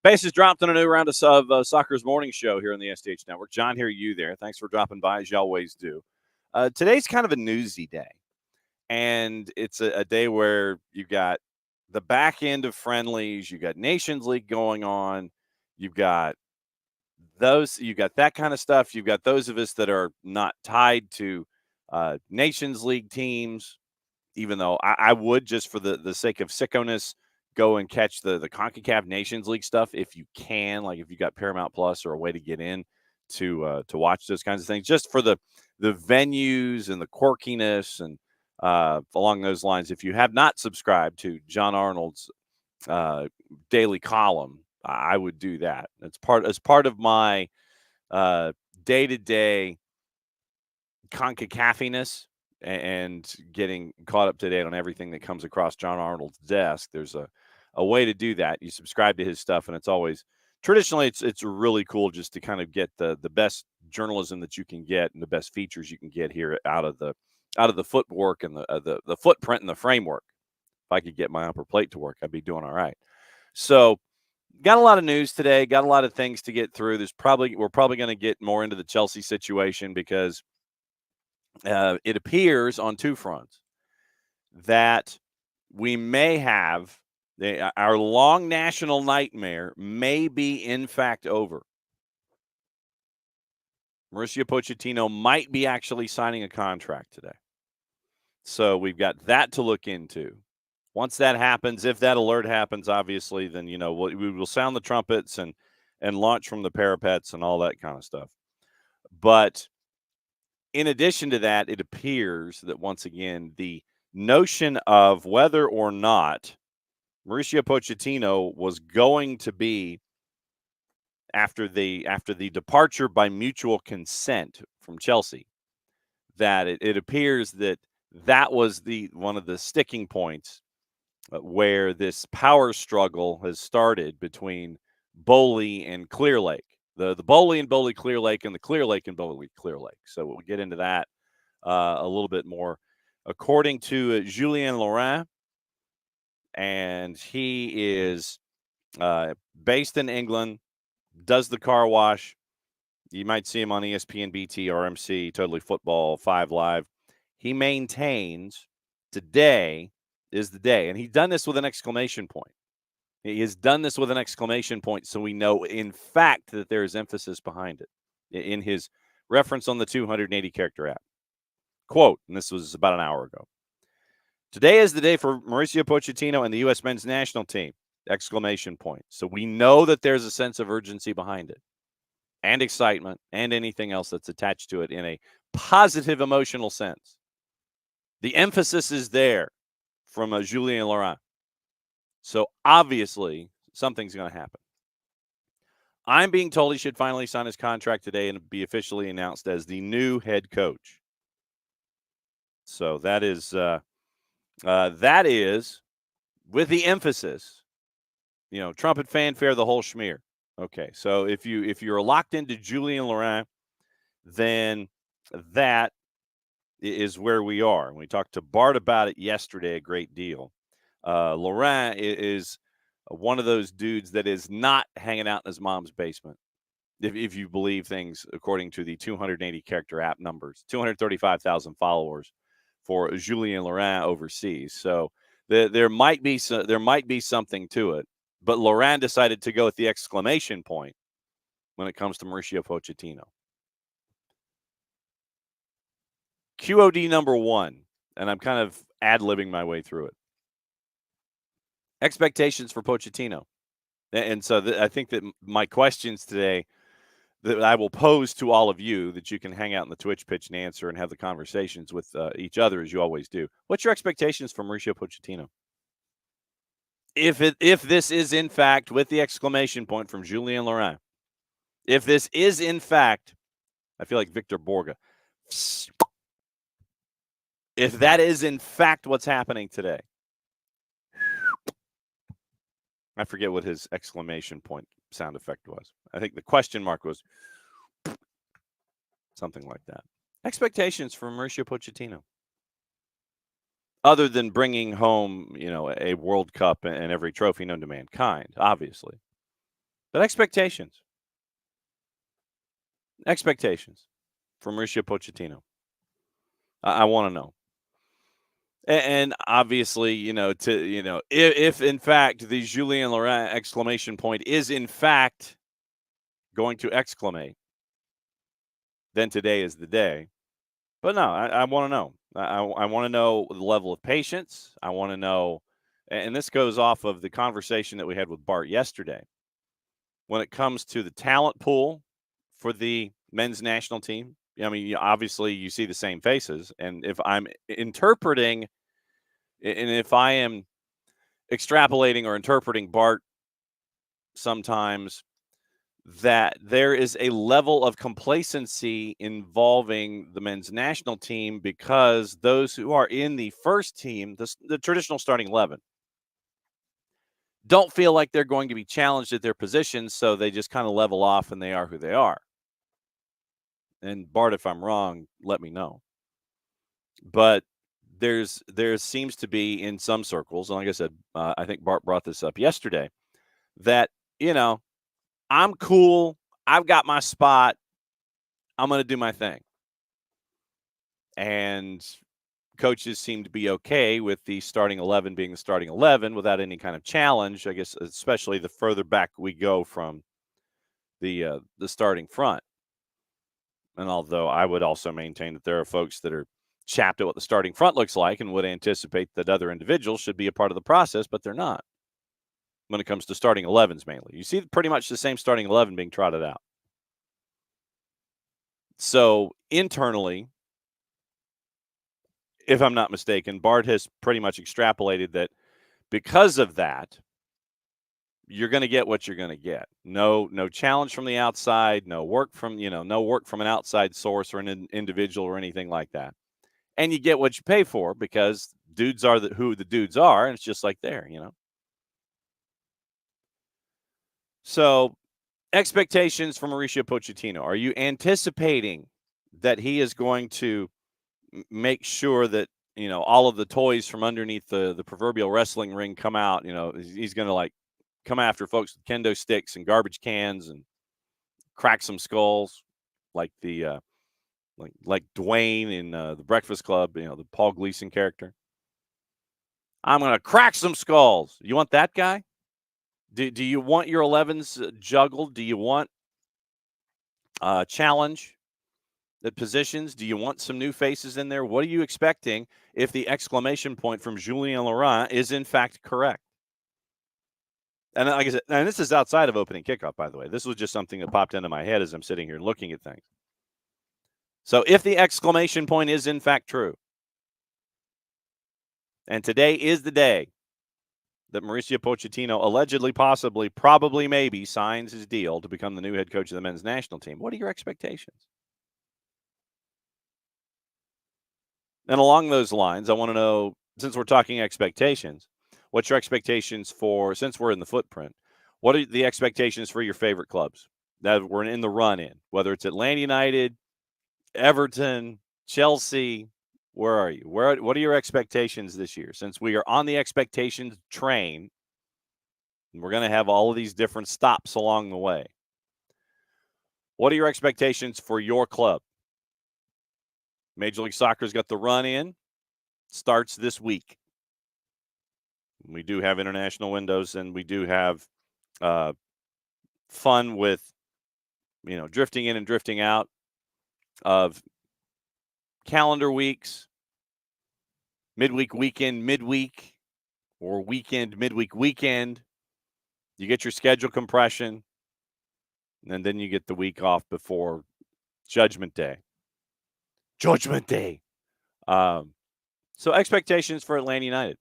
Bases dropped on a new round of Soccer's Morning Show here on the STH Network. John here, you there. Thanks for dropping by, as you always do. Today's kind of a newsy day, and it's a day where you've got the back end of friendlies, you've got Nations League going on, you've got that kind of stuff. You've got those of us that are not tied to Nations League teams, even though I would, just for the sake of sickoness, go and catch the CONCACAF Nations League stuff if you can, like if you got Paramount Plus or a way to get in to watch those kinds of things, just for the venues and the quirkiness and along those lines. If you have not subscribed to John Arnold's daily column, I would do that. It's part of my day-to-day CONCACAFiness and getting caught up to date on everything that comes across John Arnold's desk. There's a way to do that. You subscribe to his stuff, and it's always traditionally it's really cool just to kind of get the best journalism that you can get and the best features you can get here out of the footwork and the footprint and the framework. If I could get my upper plate to work, I'd be doing all right. So got a lot of news today, got a lot of things to get through. We're probably going to get more into the Chelsea situation because it appears on two fronts that we may have our long national nightmare may be in fact over. Mauricio Pochettino might be actually signing a contract today. So we've got that to look into. Once that happens, if that alert happens, obviously, then, we will sound the trumpets and launch from the parapets and all that kind of stuff. But in addition to that, it appears that once again, the notion of whether or not Mauricio Pochettino was going to be, after the departure by mutual consent from Chelsea, that it appears that was one of the sticking points where this power struggle has started between Bowley and Clear Lake. The Bowley and Bowley Clear Lake and the Clear Lake and Bowley Clear Lake. So we'll get into that a little bit more. According to Julien Laurent, and he is based in England, does the car wash. You might see him on ESPN, BT, RMC, Totally Football, 5 Live. He maintains today is the day, and he's done this with an exclamation point. He has done this with an exclamation point, so we know, in fact, that there is emphasis behind it in his reference on the 280-character app. Quote, and this was about an hour ago. Today is the day for Mauricio Pochettino and the U.S. men's national team, exclamation point. So we know that there's a sense of urgency behind it and excitement and anything else that's attached to it in a positive emotional sense. The emphasis is there from Julien Laurent. So obviously, something's going to happen. I'm being told he should finally sign his contract today and be officially announced as the new head coach. So that is with the emphasis, trumpet fanfare, the whole schmear. Okay, so if you're locked into Julien Laurent, then that is where we are. And we talked to Bart about it yesterday a great deal. Laurent is one of those dudes that is not hanging out in his mom's basement, if you believe things according to the 280-character app numbers, 235,000 followers for Julien Laurent overseas. So there might be something to it. But Laurent decided to go with the exclamation point when it comes to Mauricio Pochettino. QOD number 1, and I'm kind of ad-libbing my way through it. Expectations for Pochettino. And so I think that my questions today that I will pose to all of you, that you can hang out in the Twitch pitch and answer and have the conversations with each other as you always do. What's your expectations for Mauricio Pochettino? If this is in fact, with the exclamation point from Julien Laurent, if this is in fact, I feel like Victor Borga, if that is in fact what's happening today, I forget what his exclamation point sound effect was. I think the question mark was something like that. Expectations for Mauricio Pochettino, other than bringing home, a World Cup and every trophy known to mankind, obviously. But expectations from Mauricio Pochettino. I want to know. And obviously, if in fact the Julien Laurent exclamation point is in fact going to exclamate, then today is the day. But no, I want to know. I want to know the level of patience. I want to know, and this goes off of the conversation that we had with Bart yesterday. When it comes to the talent pool for the men's national team, I mean, obviously you see the same faces. And if I'm interpreting, and if I am extrapolating or interpreting Bart sometimes, that there is a level of complacency involving the men's national team because those who are in the first team, the traditional starting 11, don't feel like they're going to be challenged at their positions, so they just kind of level off and they are who they are. And Bart, if I'm wrong, let me know. But there seems to be in some circles, and like I said, I think Bart brought this up yesterday, that, I'm cool. I've got my spot. I'm going to do my thing. And coaches seem to be okay with the starting 11 being the starting 11 without any kind of challenge, I guess, especially the further back we go from the starting front. And although I would also maintain that there are folks that are chapped at what the starting front looks like and would anticipate that other individuals should be a part of the process, but they're not when it comes to starting 11s mainly. You see pretty much the same starting 11 being trotted out. So internally, if I'm not mistaken, Bart has pretty much extrapolated that because of that, you're going to get what you're going to get. No challenge from the outside, no work from an outside source or an individual or anything like that. And you get what you pay for because dudes are who the dudes are, and it's just like there. So, expectations from Mauricio Pochettino. Are you anticipating that he is going to make sure that all of the toys from underneath the proverbial wrestling ring come out? He's going to come after folks with kendo sticks and garbage cans and crack some skulls, like the like Dwayne in the Breakfast Club, the Paul Gleason character. I'm going to crack some skulls. You want that guy? Do you want your 11s juggled? Do you want challenge at positions? Do you want some new faces in there? What are you expecting if the exclamation point from Julien Laurent is in fact correct? And like I said, and this is outside of opening kickoff, by the way. This was just something that popped into my head as I'm sitting here looking at things. So if the exclamation point is in fact true, and today is the day that Mauricio Pochettino allegedly, possibly, probably, maybe signs his deal to become the new head coach of the men's national team, what are your expectations? And along those lines, I want to know, since we're talking expectations, what's your expectations for, since we're in the footprint, what are the expectations for your favorite clubs that we're in the run-in, whether it's Atlanta United, Everton, Chelsea? Where are you? What are your expectations this year? Since we are on the expectations train, we're going to have all of these different stops along the way. What are your expectations for your club? Major League Soccer's got the run-in. Starts this week. We do have international windows, and we do have fun with, drifting in and drifting out of calendar weeks, midweek weekend, midweek, or weekend, midweek weekend. You get your schedule compression, and then you get the week off before Judgment Day. Judgment Day. So expectations for Atlanta United.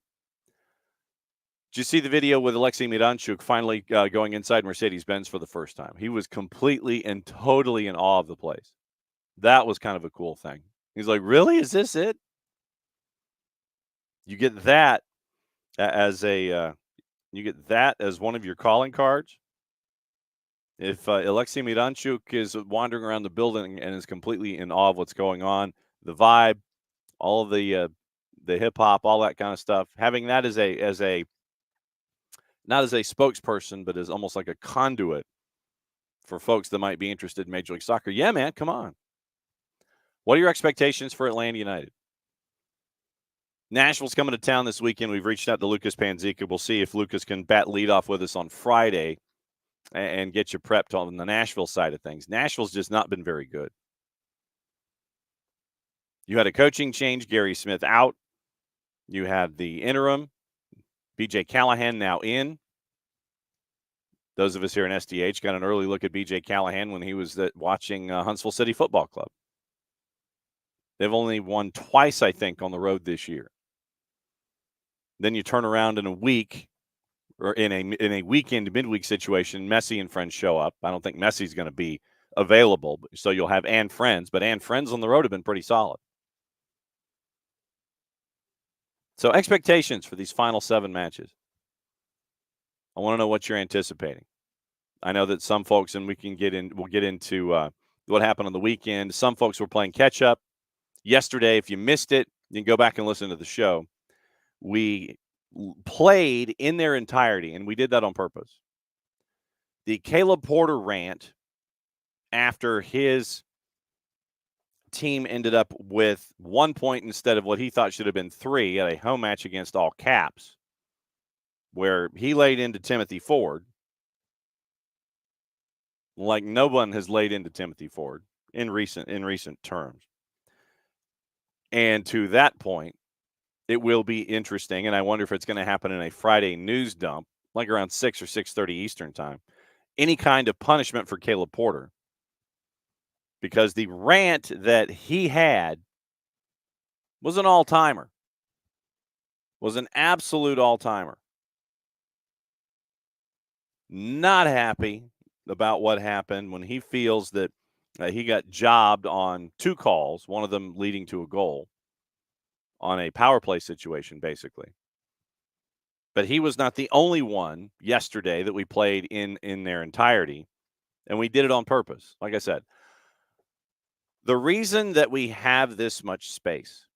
Did you see the video with Alexei Miranchuk finally going inside Mercedes-Benz for the first time? He was completely and totally in awe of the place. That was kind of a cool thing. He's like, really? Is this it? You get that as one of your calling cards. If Alexei Miranchuk is wandering around the building and is completely in awe of what's going on, the vibe, all of the hip hop, all that kind of stuff, having that as a not as a spokesperson, but as almost like a conduit for folks that might be interested in Major League Soccer. Yeah, man, come on. What are your expectations for Atlanta United? Nashville's coming to town this weekend. We've reached out to Lucas Panzica. We'll see if Lucas can bat leadoff with us on Friday and get you prepped on the Nashville side of things. Nashville's just not been very good. You had a coaching change, Gary Smith out. You had the interim, BJ Callahan now in. Those of us here in SDH got an early look at BJ Callahan when he was watching Huntsville City Football Club. They've only won twice, I think, on the road this year. Then you turn around in a week, or in a weekend, midweek situation, Messi and friends show up. I don't think Messi's going to be available, so you'll have and friends. But and friends on the road have been pretty solid. So expectations for these final 7 matches. I want to know what you're anticipating. I know that some folks, and we'll get into what happened on the weekend. Some folks were playing catch up yesterday. If you missed it, you can go back and listen to the show. We played in their entirety, and we did that on purpose. The Caleb Porter rant after his team ended up with 1 point instead of what he thought should have been 3 at a home match against All Caps, where he laid into Timothy Ford like no one has laid into Timothy Ford in recent terms. And to that point, it will be interesting, and I wonder if it's going to happen in a Friday news dump, like around 6 or 6:30 Eastern time. Any kind of punishment for Caleb Porter, because the rant that he had was an all-timer, was an absolute all-timer. Not happy about what happened when he feels that he got jobbed on 2 calls, one of them leading to a goal on a power play situation, basically. But he was not the only one yesterday that we played in their entirety, and we did it on purpose. Like I said, the reason that we have this much space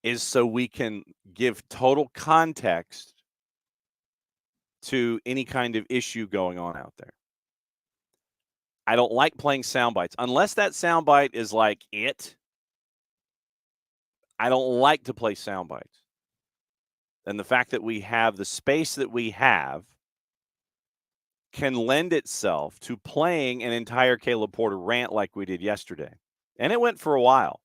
is so we can give total context to any kind of issue going on out there. I don't like playing sound bites. Unless that sound bite is like it, I don't like to play sound bites. And the fact that we have the space that we have can lend itself to playing an entire Caleb Porter rant like we did yesterday. And it went for a while.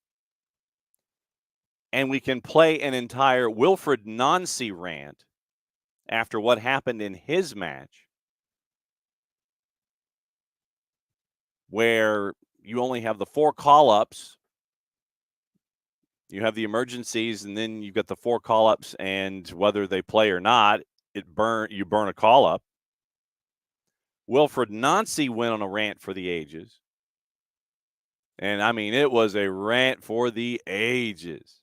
And we can play an entire Wilfred Nancy rant after what happened in his match, where you only have the 4 call-ups. You have the emergencies, and then you've got the 4 call-ups, and whether they play or not, you burn a call-up. Wilfred Nancy went on a rant for the ages. And, I mean, it was a rant for the ages.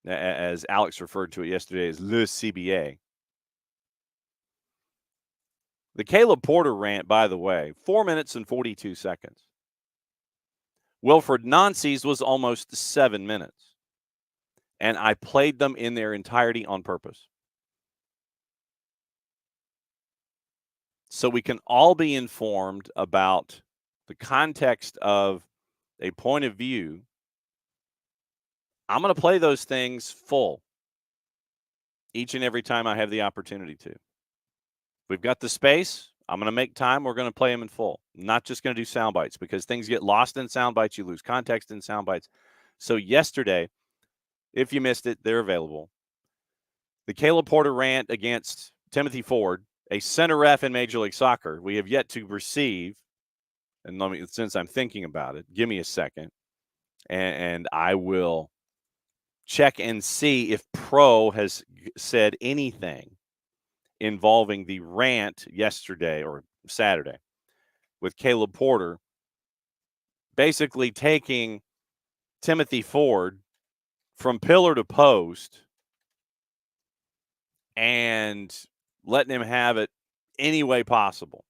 As Alex referred to it yesterday as Le CBA. The Caleb Porter rant, by the way, 4 minutes and 42 seconds. Wilfred Nancy's was almost 7 minutes. And I played them in their entirety on purpose. So we can all be informed about the context of a point of view. I'm going to play those things full each and every time I have the opportunity to. We've got the space. I'm going to make time. We're going to play them in full. I'm not just going to do sound bites, because things get lost in sound bites. You lose context in sound bites. So yesterday, if you missed it, they're available. The Caleb Porter rant against Timothy Ford, a center ref in Major League Soccer. We have yet to receive, and since I'm thinking about it, give me a second, and I will check and see if Pro has said anything involving the rant yesterday or Saturday with Caleb Porter, basically taking Timothy Ford from pillar to post and letting him have it any way possible.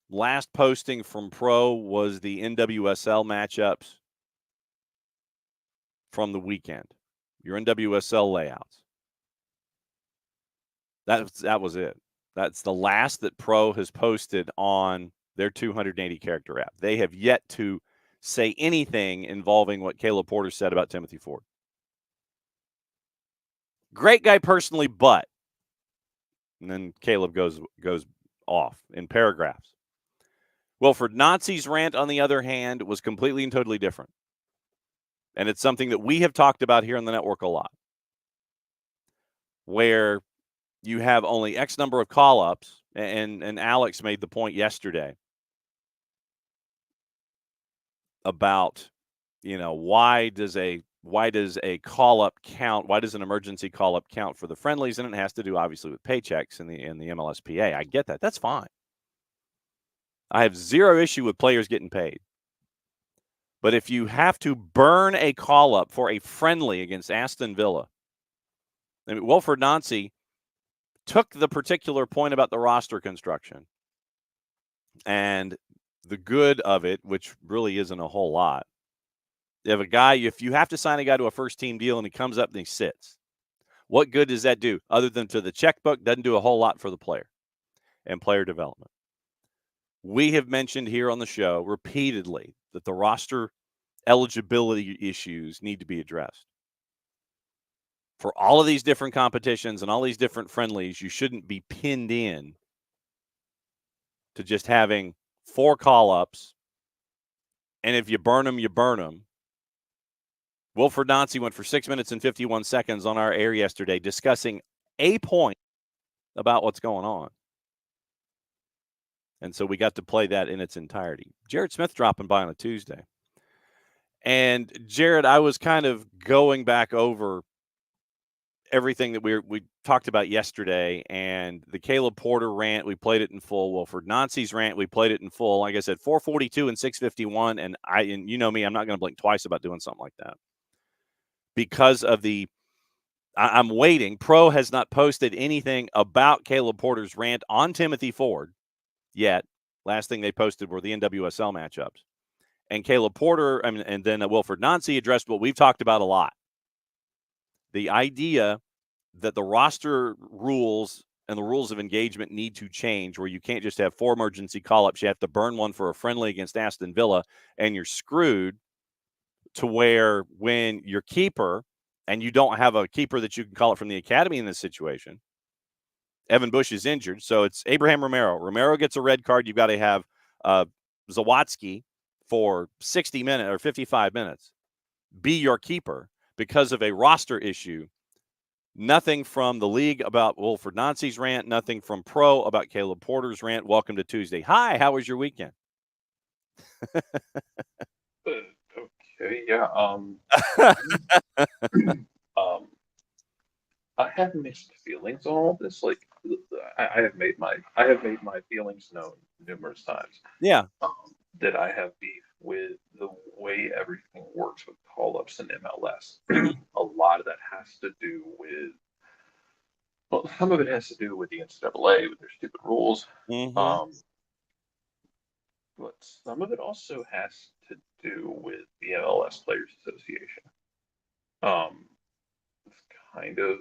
Last posting from Pro was the NWSL matchups from the weekend, your NWSL layouts. That was it. That's the last that Pro has posted on their 280 character app. They have yet to say anything involving what Caleb Porter said about Timothy Ford. Great guy personally, but, and then Caleb goes off in paragraphs. Wilfred Nazi's rant, on the other hand, was completely and totally different. And it's something that we have talked about here on the network a lot, where you have only X number of call-ups, and Alex made the point yesterday about, why does a call-up count? Why does an emergency call-up count for the friendlies? And it has to do, obviously, with paychecks in the MLSPA. I get that. That's fine. I have zero issue with players getting paid. But if you have to burn a call-up for a friendly against Aston Villa, I mean, Wilfred Nancy took the particular point about the roster construction and the good of it, which really isn't a whole lot. You have a guy, if you have to sign a guy to a first-team deal and he comes up and he sits, what good does that do? Other than to the checkbook, doesn't do a whole lot for the player and player development. We have mentioned here on the show repeatedly that the roster eligibility issues need to be addressed. For all of these different competitions and all these different friendlies, you shouldn't be pinned in to just having 4 call-ups, and if you burn them, you burn them. Wilfred Nancy went for 6 minutes and 51 seconds on our air yesterday discussing a point about what's going on. And so we got to play that in its entirety. Jared Smith dropping by on a Tuesday. And, Jared, I was kind of going back over everything that we talked about yesterday, and the Caleb Porter rant, we played it in full. Wilfred Nancy's rant, we played it in full. Like I said, 442 and 651, and you know me, I'm not going to blink twice about doing something like that. Because of I'm waiting. Pro has not posted anything about Caleb Porter's rant on Timothy Ford yet. Last thing they posted were the NWSL matchups. And Caleb Porter, and then Wilfred Nancy addressed what we've talked about a lot. The idea that the roster rules and the rules of engagement need to change, where you can't just have 4 emergency call-ups. You have to burn one for a friendly against Aston Villa, and you're screwed to where when your keeper, and you don't have a keeper that you can call it from the academy in this situation, Evan Bush is injured, so it's Abraham Romero. Romero gets a red card. You've got to have Zawadzki for 60 minutes or 55 minutes be your keeper because of a roster issue. Nothing from the league about Wilfred Nancy's rant. Nothing from Pro about Caleb Porter's rant. Welcome to Tuesday. Hi, how was your weekend? Okay, yeah. I have mixed feelings on all this. Like, I have made my feelings known numerous times. Yeah. That I have beef with the way everything works with call-ups in MLS. A lot of that has to do with, well, some of it has to do with the NCAA with their stupid rules. Mm-hmm. But some of it also has to do with the MLS Players Association. It's kind of,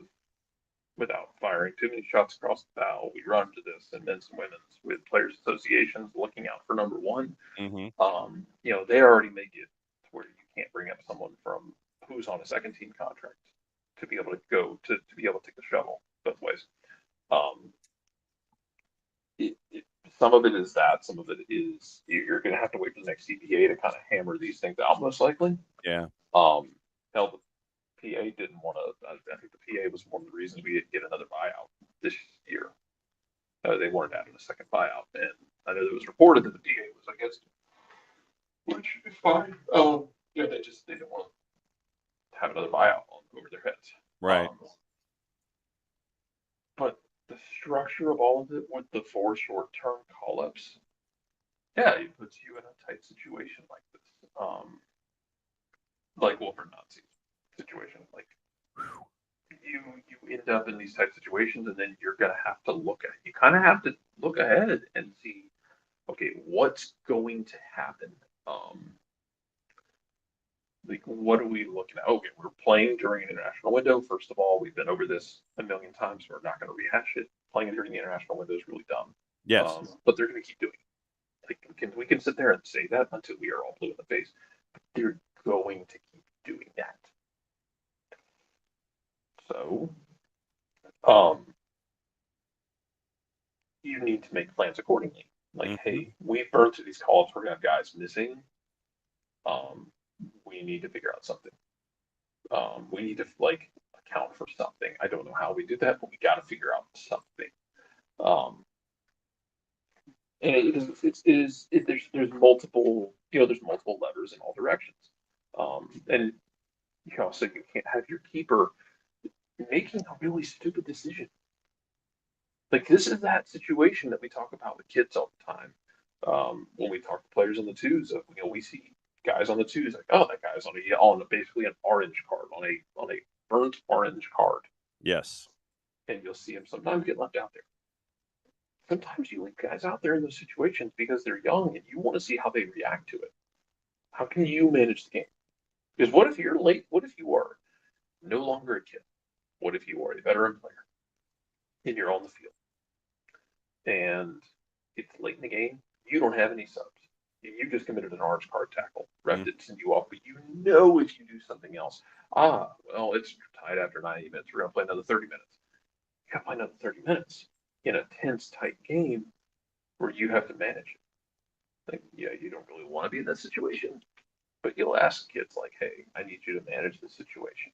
without firing too many shots across the bow, we run into this in men's and women's with players associations looking out for number one. Mm-hmm. They already make it to where you can't bring up someone from who's on a second team contract to be able to go to be able to take the shovel both ways. Some of it is that, some of it is you're going to have to wait for the next CPA to kind of hammer these things out, most likely. Yeah. Hell, the PA didn't want to. I think the PA was one of the reasons we didn't get another buyout this year. They weren't having a second buyout, and I know it was reported that the PA was against it, which is fine. They didn't want to have another buyout over their heads. Right. But the structure of all of it with the 4 short-term call-ups, yeah, it puts you in a tight situation like this. Like Wilfred Nazi situation. Like, you end up in these type situations, and then you're gonna have to you kind of have to look ahead and see, okay, what's going to happen. Like, what are we looking at? Okay, we're playing during an international window. First of all, we've been over this a million times. We're not going to rehash it. playing it during the international window is really dumb. Yes. But they're going to keep doing it. Like, we can sit there and say that until we are all blue in the face. But they're going to keep doing that. So, um, you need to make plans accordingly. Like, hey, we've burned through these calls. We're going to have guys missing. We need to figure out something. We need to like account for something. I don't know how we do that, but we got to figure out something. And there's multiple, there's multiple levers in all directions. And so you can't have your keeper making a really stupid decision. Like, this is that situation that we talk about with kids all the time. When we talk to players on the twos, we see guys on the twos like, oh, that guy's on basically an orange card, on a burnt orange card. Yes. And you'll see him sometimes get left out there. Sometimes you leave guys out there in those situations because they're young and you want to see how they react to it. How can you manage the game? Because what if you're late? What if you are no longer a kid? What if you are a veteran player and you're on the field and it's late in the game? You don't have any subs. You just committed an orange card tackle. Ref didn't send you off, but if you do something else, well, it's tied after 90 minutes. We're going to play another 30 minutes. You got to play another 30 minutes in a tense, tight game where you have to manage it. Like, yeah, you don't really want to be in that situation, but you'll ask kids like, hey, I need you to manage the situation.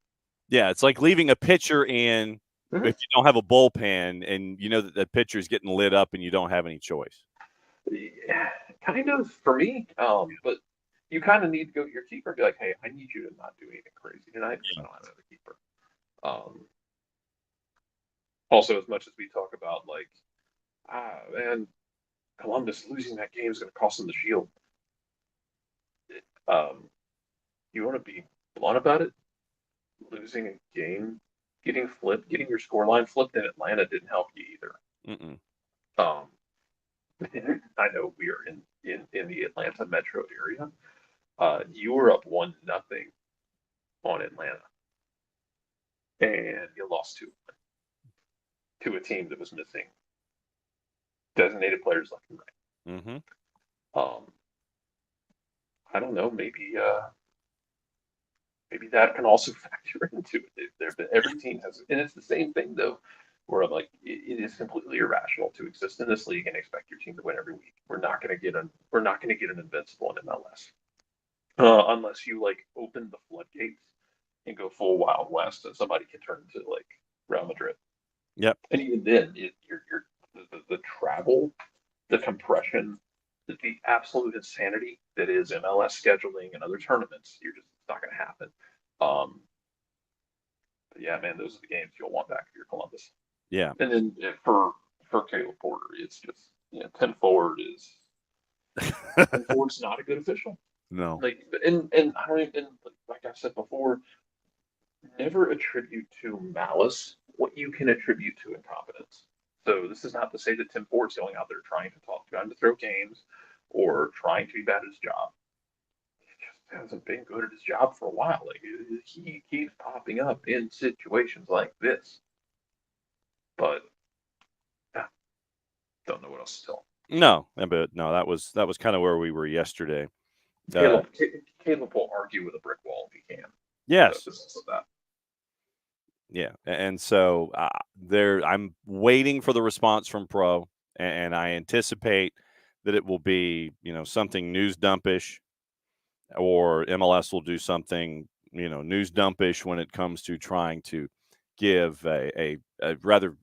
Yeah, it's like leaving a pitcher in if you don't have a bullpen and you know that the pitcher is getting lit up and you don't have any choice. Yeah, kind of for me, but you kind of need to go to your keeper and be like, hey, I need you to not do anything crazy tonight because I don't have another keeper. Also, as much as we talk about like, man, Columbus losing that game is going to cost them the Shield. You want to be blunt about it? Losing a game, getting flipped, getting your scoreline flipped in Atlanta didn't help you either. I know we are in the Atlanta metro area. You were up 1-0 on Atlanta, and you lost to a team that was missing designated players left and right. I don't know. Maybe that can also factor into it. Every team has, and it's the same thing though, where I'm like, it is completely irrational to exist in this league and expect your team to win every week. We're not going to get an invincible in MLS unless you like open the floodgates and go full Wild West, and somebody can turn into like Real Madrid. Yep. And even then, the travel, the compression, the absolute insanity that is MLS scheduling and other tournaments, it's not going to happen. But yeah, man, those are the games you'll want back if you're Columbus. Yeah. And then for Caleb Porter, it's just 10 forward is 10 forward's not a good official. No. Like, and I don't even, like I said before, never attribute to malice what you can attribute to incompetence. So this is not to say that Tim Ford's going out there trying to throw games or trying to be bad at his job. He just hasn't been good at his job for a while. Like, he keeps popping up in situations like this. But don't know what else to tell him. No, but no, that was kind of where we were yesterday. Caleb will argue with a brick wall if he can. Yes. That. Yeah, and so I'm waiting for the response from Pro, and I anticipate that it will be something news dumpish, or MLS will do something news dumpish when it comes to trying to give a rather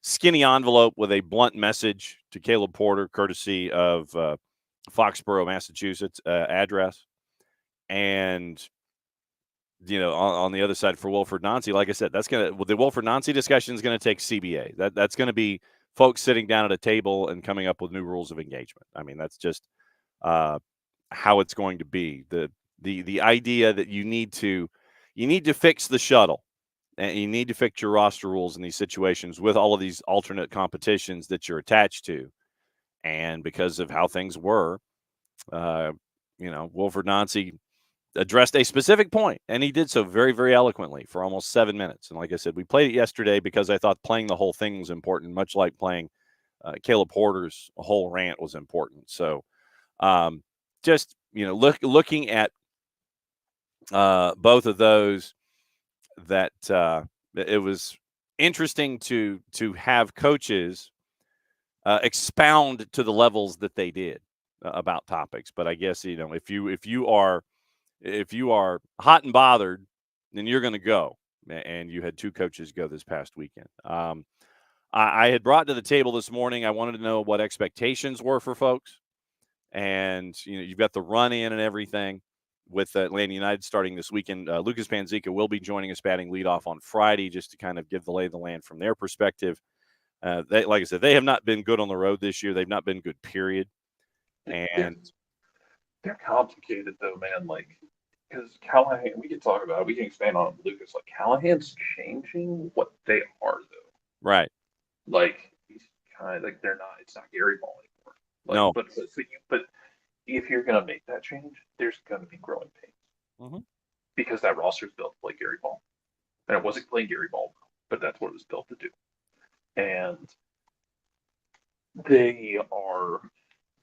skinny envelope with a blunt message to Caleb Porter, courtesy of Foxborough, Massachusetts address, and. On the other side for Wilfred Nancy, like I said, the Wilfred Nancy discussion is going to take CBA. That's going to be folks sitting down at a table and coming up with new rules of engagement. I mean, that's just how it's going to be. The idea that you need to fix the shuttle, and you need to fix your roster rules in these situations with all of these alternate competitions that you're attached to, and because of how things were, Wilfred Nancy addressed a specific point, and he did so very, very eloquently for almost 7 minutes. And like I said, we played it yesterday because I thought playing the whole thing was important, much like playing Caleb Porter's whole rant was important. So just, looking at both of those, that it was interesting to have coaches expound to the levels that they did about topics. But I guess, if you are hot and bothered, then you're going to go. And you had two coaches go this past weekend. I had brought to the table this morning, I wanted to know what expectations were for folks. And, you've got the run in and everything with Atlanta United starting this weekend. Lucas Panzica will be joining us batting leadoff on Friday just to kind of give the lay of the land from their perspective. They, like I said, they have not been good on the road this year. They've not been good, period. And they're complicated, though, man. Like, because Callahan, we can talk about it. We can expand on Lucas. Like, Callahan's changing what they are, though. Right. Like, he's kind of like, they're not. It's not Gary Ball anymore. Like, no. But if you're gonna make that change, there's gonna be growing pains because that roster is built to play Gary Ball, and it wasn't playing Gary Ball, but that's what it was built to do. And they are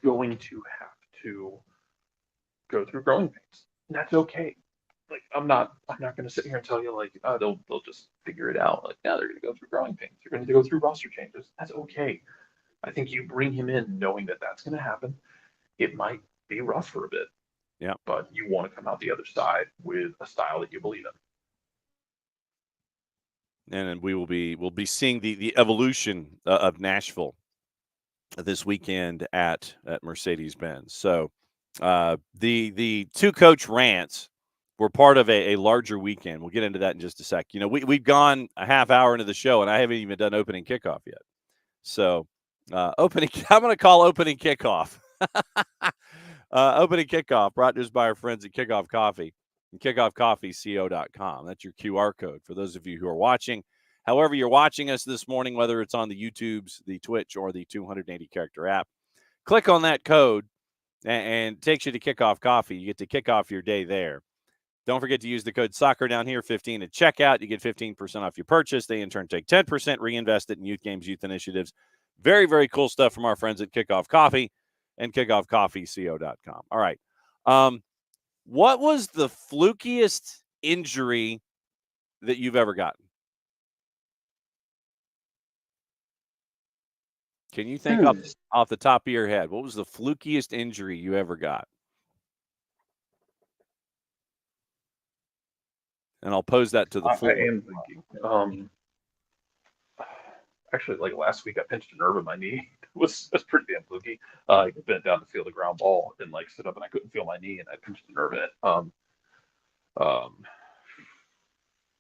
going to have to go through growing pains. And that's okay. Like I'm not going to sit here and tell you like they'll just figure it out. Like yeah, they're going to go through growing pains. They're going to go through roster changes. That's okay. I think you bring him in knowing that that's going to happen. It might be rough for a bit. Yeah. But you want to come out the other side with a style that you believe in. And we'll be seeing the evolution of Nashville this weekend at Mercedes-Benz. So the two coach rants were part of a larger weekend. We'll get into that in just a sec. We've gone a half hour into the show, and I haven't even done opening kickoff yet. So I'm going to call opening kickoff. Opening kickoff brought to us by our friends at Kickoff Coffee and kickoffcoffeeco.com. That's your QR code for those of you who are watching. However you're watching us this morning, whether it's on the YouTubes, the Twitch, or the 280-character app, click on that code and it takes you to Kickoff Coffee. You get to kick off your day there. Don't forget to use the code soccer down here, 15 at checkout. You get 15% off your purchase. They in turn take 10%, reinvest it in youth games, youth initiatives. Very, very cool stuff from our friends at Kickoff Coffee and kickoffcoffeeco.com. All right. What was the flukiest injury that you've ever gotten? Can you think off the top of your head? What was the flukiest injury you ever got? And I'll pose that to the floor. I am thinking. Actually, like last week, I pinched a nerve in my knee. That's pretty damn fluky. I bent down to feel the ground ball and like stood up and I couldn't feel my knee and I pinched a nerve in it.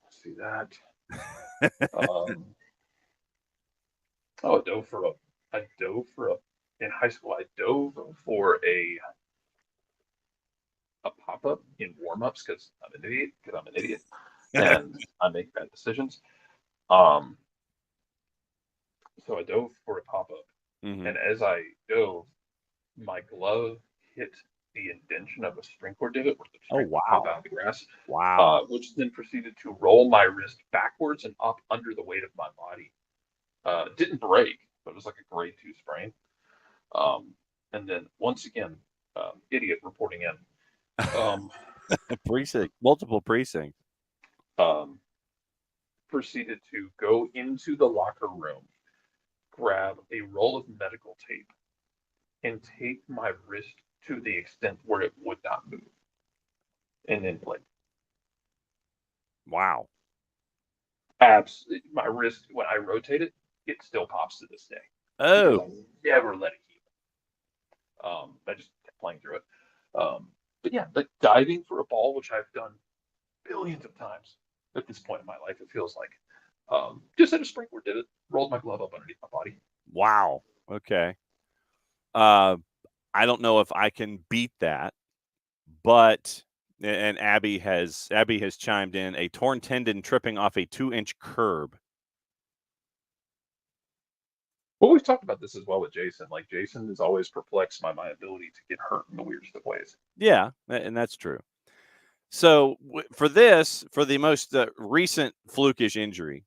Let's see that. I dove for in high school. I dove for a pop-up in warm-ups because I'm an idiot and I make bad decisions. So I dove for a pop-up, and as I dove, my glove hit the indention of a sprinkler divot where the sprinkler pop out of the grass. Wow. Which then proceeded to roll my wrist backwards and up under the weight of my body. It didn't break, but it was like a grade 2 sprain. And then once again, idiot reporting in. Multiple precincts. Proceeded to go into the locker room, grab a roll of medical tape, and tape my wrist to the extent where it would not move, and then blink. Wow. Absolutely. My wrist, when I rotate it, it still pops to this day. Oh. I never let it heal. I just kept playing through it. But yeah, like diving for a ball, which I've done billions of times at this point in my life, it feels like. Just had a sprinkler divot, rolled my glove up underneath my body. Wow. Okay. I don't know if I can beat that, but and Abby has chimed in, a torn tendon tripping off a 2-inch curb. Well, we've talked about this as well with Jason. Like Jason is always perplexed by my ability to get hurt in the weirdest of ways. Yeah, and that's true. So for the most recent flukish injury,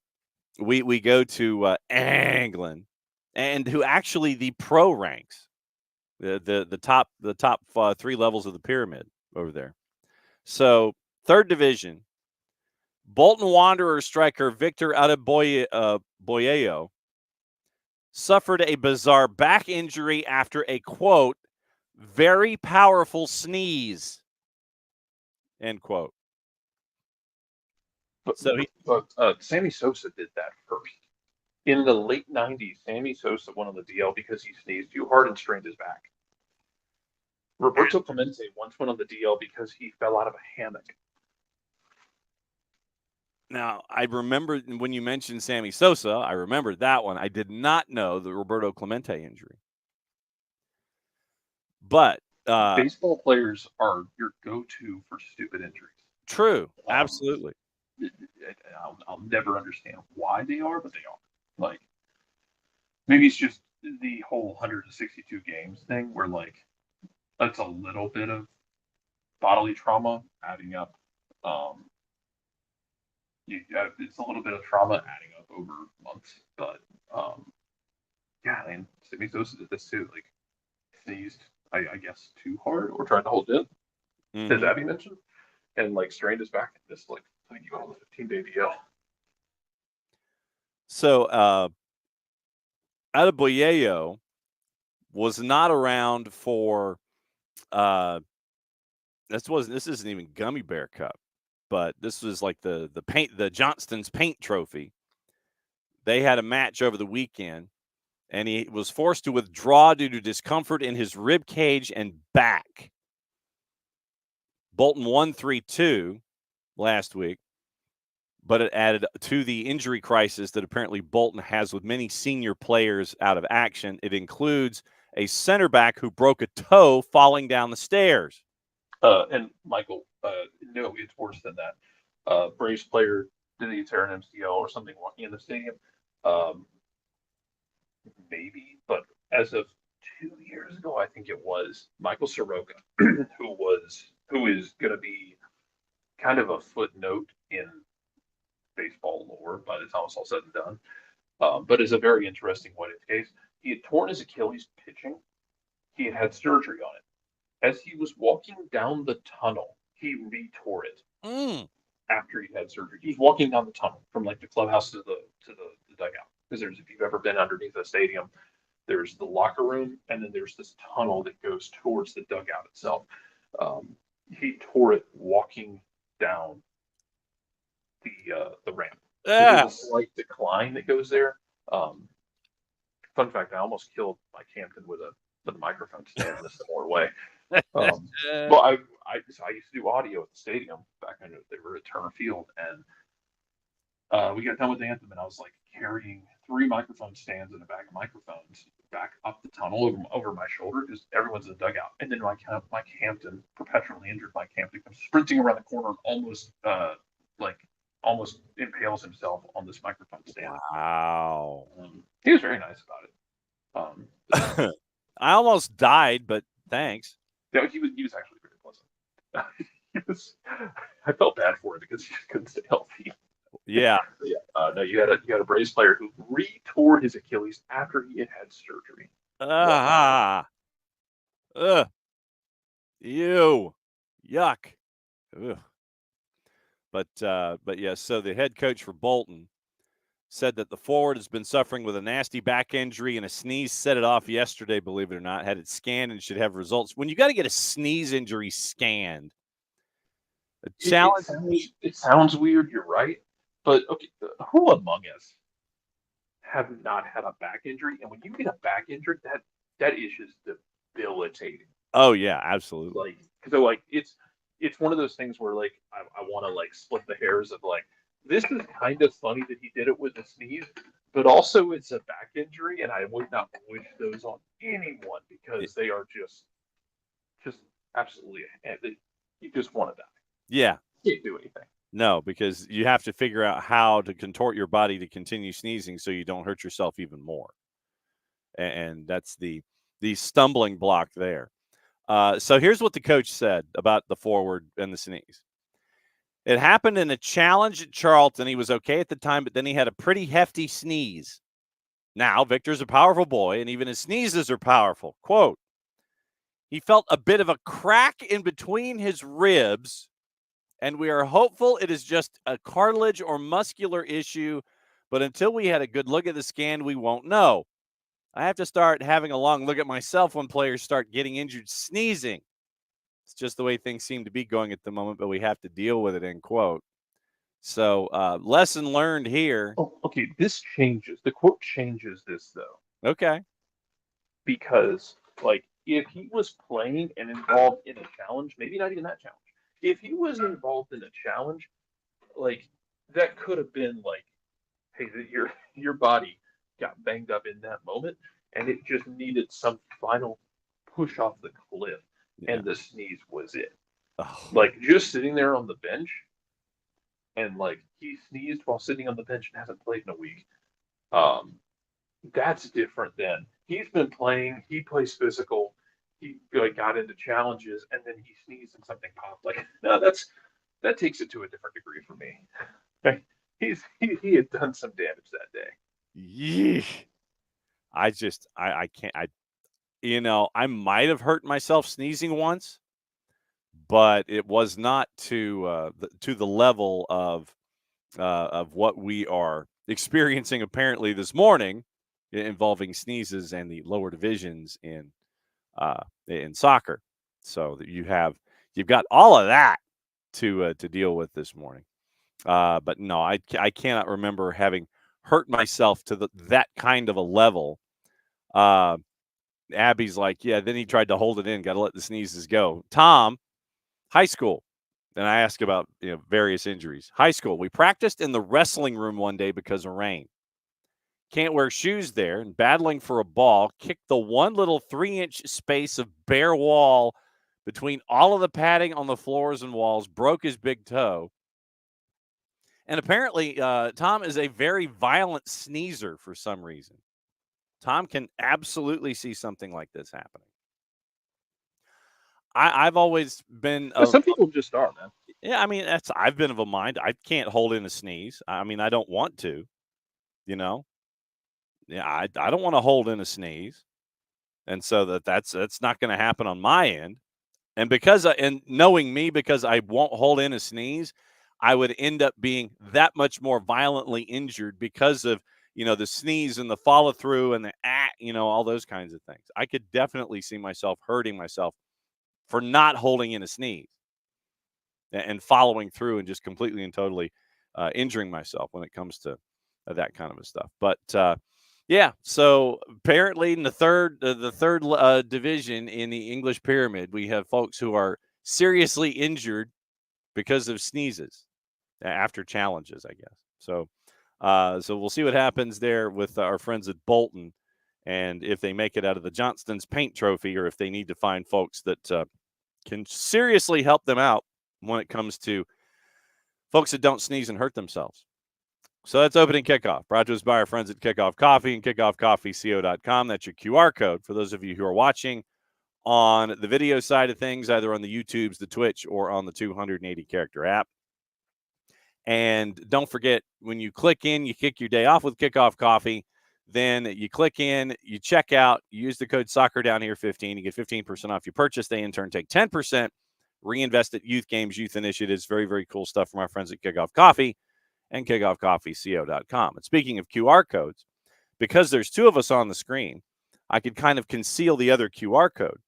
we go to England, and who actually the pro ranks the top 3 levels of the pyramid over there. So third division, Bolton Wanderers striker Victor Boyeo suffered a bizarre back injury after a, quote, very powerful sneeze, end quote. But Sammy Sosa did that first. In the late 90s, Sammy Sosa went on the DL because he sneezed too hard and strained his back. Roberto Clemente once went on the DL because he fell out of a hammock. Now, I remember when you mentioned Sammy Sosa, I remembered that one. I did not know the Roberto Clemente injury. But baseball players are your go-to for stupid injuries. True. Absolutely. I'll never understand why they are, but they are. Like, maybe it's just the whole 162 games thing where, like, that's a little bit of bodily trauma adding up. It's a little bit of trauma adding up over months, but yeah, and Sammy Sosa did this too. Like, sneezed, I guess, too hard or tried to hold it, as Abby mentioned, and like strained his back. This like you went on the 15-day DL. So Adebayo was not around for this isn't even Gummy Bear Cup, but this was like the Johnston's Paint Trophy. They had a match over the weekend, and he was forced to withdraw due to discomfort in his rib cage and back. Bolton won 3-2 last week, but it added to the injury crisis that apparently Bolton has with many senior players out of action. It includes a center back who broke a toe falling down the stairs. And Michael, no, it's worse than that. Braves player, did he tear an MCL or something walking in the stadium? Maybe, but as of 2 years ago, I think it was Michael Soroka, who is going to be kind of a footnote in baseball lore by the time it's all said and done. But is a very interesting what-if case. He had torn his Achilles pitching. He had surgery on it. As he was walking down the tunnel, he re-tore it after he had surgery. He was walking down the tunnel from like the clubhouse to the dugout. Because if you've ever been underneath a stadium, there's the locker room, and then there's this tunnel that goes towards the dugout itself. He tore it walking down the ramp. There's a slight decline that goes there. Fun fact: I almost killed Mike Hampton with a microphone stand in a similar way. Well, I used to do audio at the stadium back when they were at Turner Field, and we got done with the anthem, and I was like carrying 3 microphone stands and a bag of microphones back up the tunnel over my shoulder because everyone's in the dugout. And then Mike Hampton, perpetually injured Mike Hampton, comes sprinting around the corner, almost impales himself on this microphone stand. Wow. He was very nice about it. I almost died, but thanks. Yeah, he was actually very pleasant. I felt bad for him because he just couldn't stay healthy. Yeah. No, you had a Braves player who re-tore his Achilles after he had surgery. Ew. Yuck. Ugh. But yeah, so the head coach for Bolton said that the forward has been suffering with a nasty back injury, and a sneeze set it off yesterday, believe it or not. Had it scanned and should have results. When you got to get a sneeze injury scanned, it sounds weird, you're right. But okay, who among us have not had a back injury? And when you get a back injury, that is just debilitating. Oh yeah, absolutely. Like it's one of those things where like I want to like split the hairs of like, this is kind of funny that he did it with a sneeze, but also it's a back injury, and I would not wish those on anyone because they are just absolutely, you just want to die. Yeah, you can't do anything. No, because you have to figure out how to contort your body to continue sneezing so you don't hurt yourself even more. And that's the stumbling block there. So here's what the coach said about the forward and the sneeze. It happened in a challenge at Charlton. He was okay at the time, but then he had a pretty hefty sneeze. Now, Victor's a powerful boy, and even his sneezes are powerful. Quote, he felt a bit of a crack in between his ribs, and we are hopeful it is just a cartilage or muscular issue, but until we had a good look at the scan, we won't know. I have to start having a long look at myself when players start getting injured sneezing. It's just the way things seem to be going at the moment, but we have to deal with it, end quote. So, lesson learned here. Oh, okay, this changes. The quote changes this, though. Okay. Because, like, if he was playing and involved in a challenge, maybe not even that challenge. If he was involved in a challenge, like, that could have been like, hey, your body got banged up in that moment, and it just needed some final push off the cliff, Yeah. and the sneeze was it. Oh. Like, just sitting there on the bench, and like he sneezed while sitting on the bench and hasn't played in a week. That's different than he's been playing. He plays physical. He like got into challenges, and then he sneezed and something popped. Like, no, that takes it to a different degree for me. Like, he had done some damage that day. Yeesh. I can't. I might have hurt myself sneezing once, but it was not to the level of what we are experiencing apparently this morning, involving sneezes and the lower divisions in soccer. So that you've got all of that to deal with this morning. But no, I cannot remember having hurt myself to that kind of a level. Abby's like, yeah, then he tried to hold it in, got to let the sneezes go. Tom, high school. And I ask about various injuries. High school, we practiced in the wrestling room one day because of rain. Can't wear shoes there, and battling for a ball, kicked the one little 3-inch space of bare wall between all of the padding on the floors and walls, broke his big toe. And apparently, Tom is a very violent sneezer for some reason. Tom can absolutely see something like this happening. I've always been. Some people just are, man. Yeah, I mean, I've been of a mind. I can't hold in a sneeze. I mean, I don't want to. Yeah, I don't want to hold in a sneeze, and so that's not going to happen on my end. And and knowing me, because I won't hold in a sneeze, I would end up being that much more violently injured because of the sneeze and the follow through and the all those kinds of things. I could definitely see myself hurting myself for not holding in a sneeze and following through and just completely and totally injuring myself when it comes to that kind of stuff. But yeah, so apparently in the third division in the English pyramid, we have folks who are seriously injured because of sneezes after challenges, I guess. So so we'll see what happens there with our friends at Bolton, and if they make it out of the Johnston's Paint Trophy, or if they need to find folks that can seriously help them out when it comes to folks that don't sneeze and hurt themselves. So that's opening kickoff, brought to us by our friends at Kickoff Coffee and kickoffcoffeeco.com. That's your QR code for those of you who are watching on the video side of things, either on the YouTubes, the Twitch, or on the 280-character app. And don't forget, when you click in, you kick your day off with Kickoff Coffee. Then you click in, you check out, you use the code SoccerDownHere15. You get 15% off your purchase. They in turn take 10%, reinvest at youth games, youth initiatives. Very, very cool stuff from our friends at Kickoff Coffee and kickoffcoffeeco.com. And speaking of QR codes, because there's two of us on the screen, I could kind of conceal the other QR code.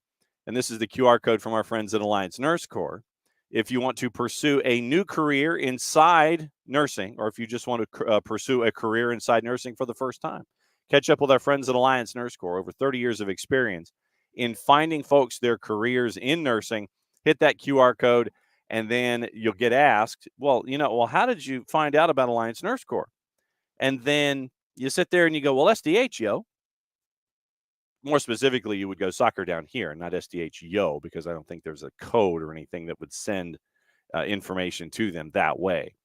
And this is the QR code from our friends at Alliance Nurse Corps. If you want to pursue a new career inside nursing, or if you just want to pursue a career inside nursing for the first time, catch up with our friends at Alliance Nurse Corps. Over 30 years of experience in finding folks their careers in nursing. Hit that QR code, and then you'll get asked, well, how did you find out about Alliance Nurse Corps? And then you sit there and you go, well, SDH, yo. More specifically, you would go Soccer Down Here, not SDH, yo, because I don't think there's a code or anything that would send information to them that way.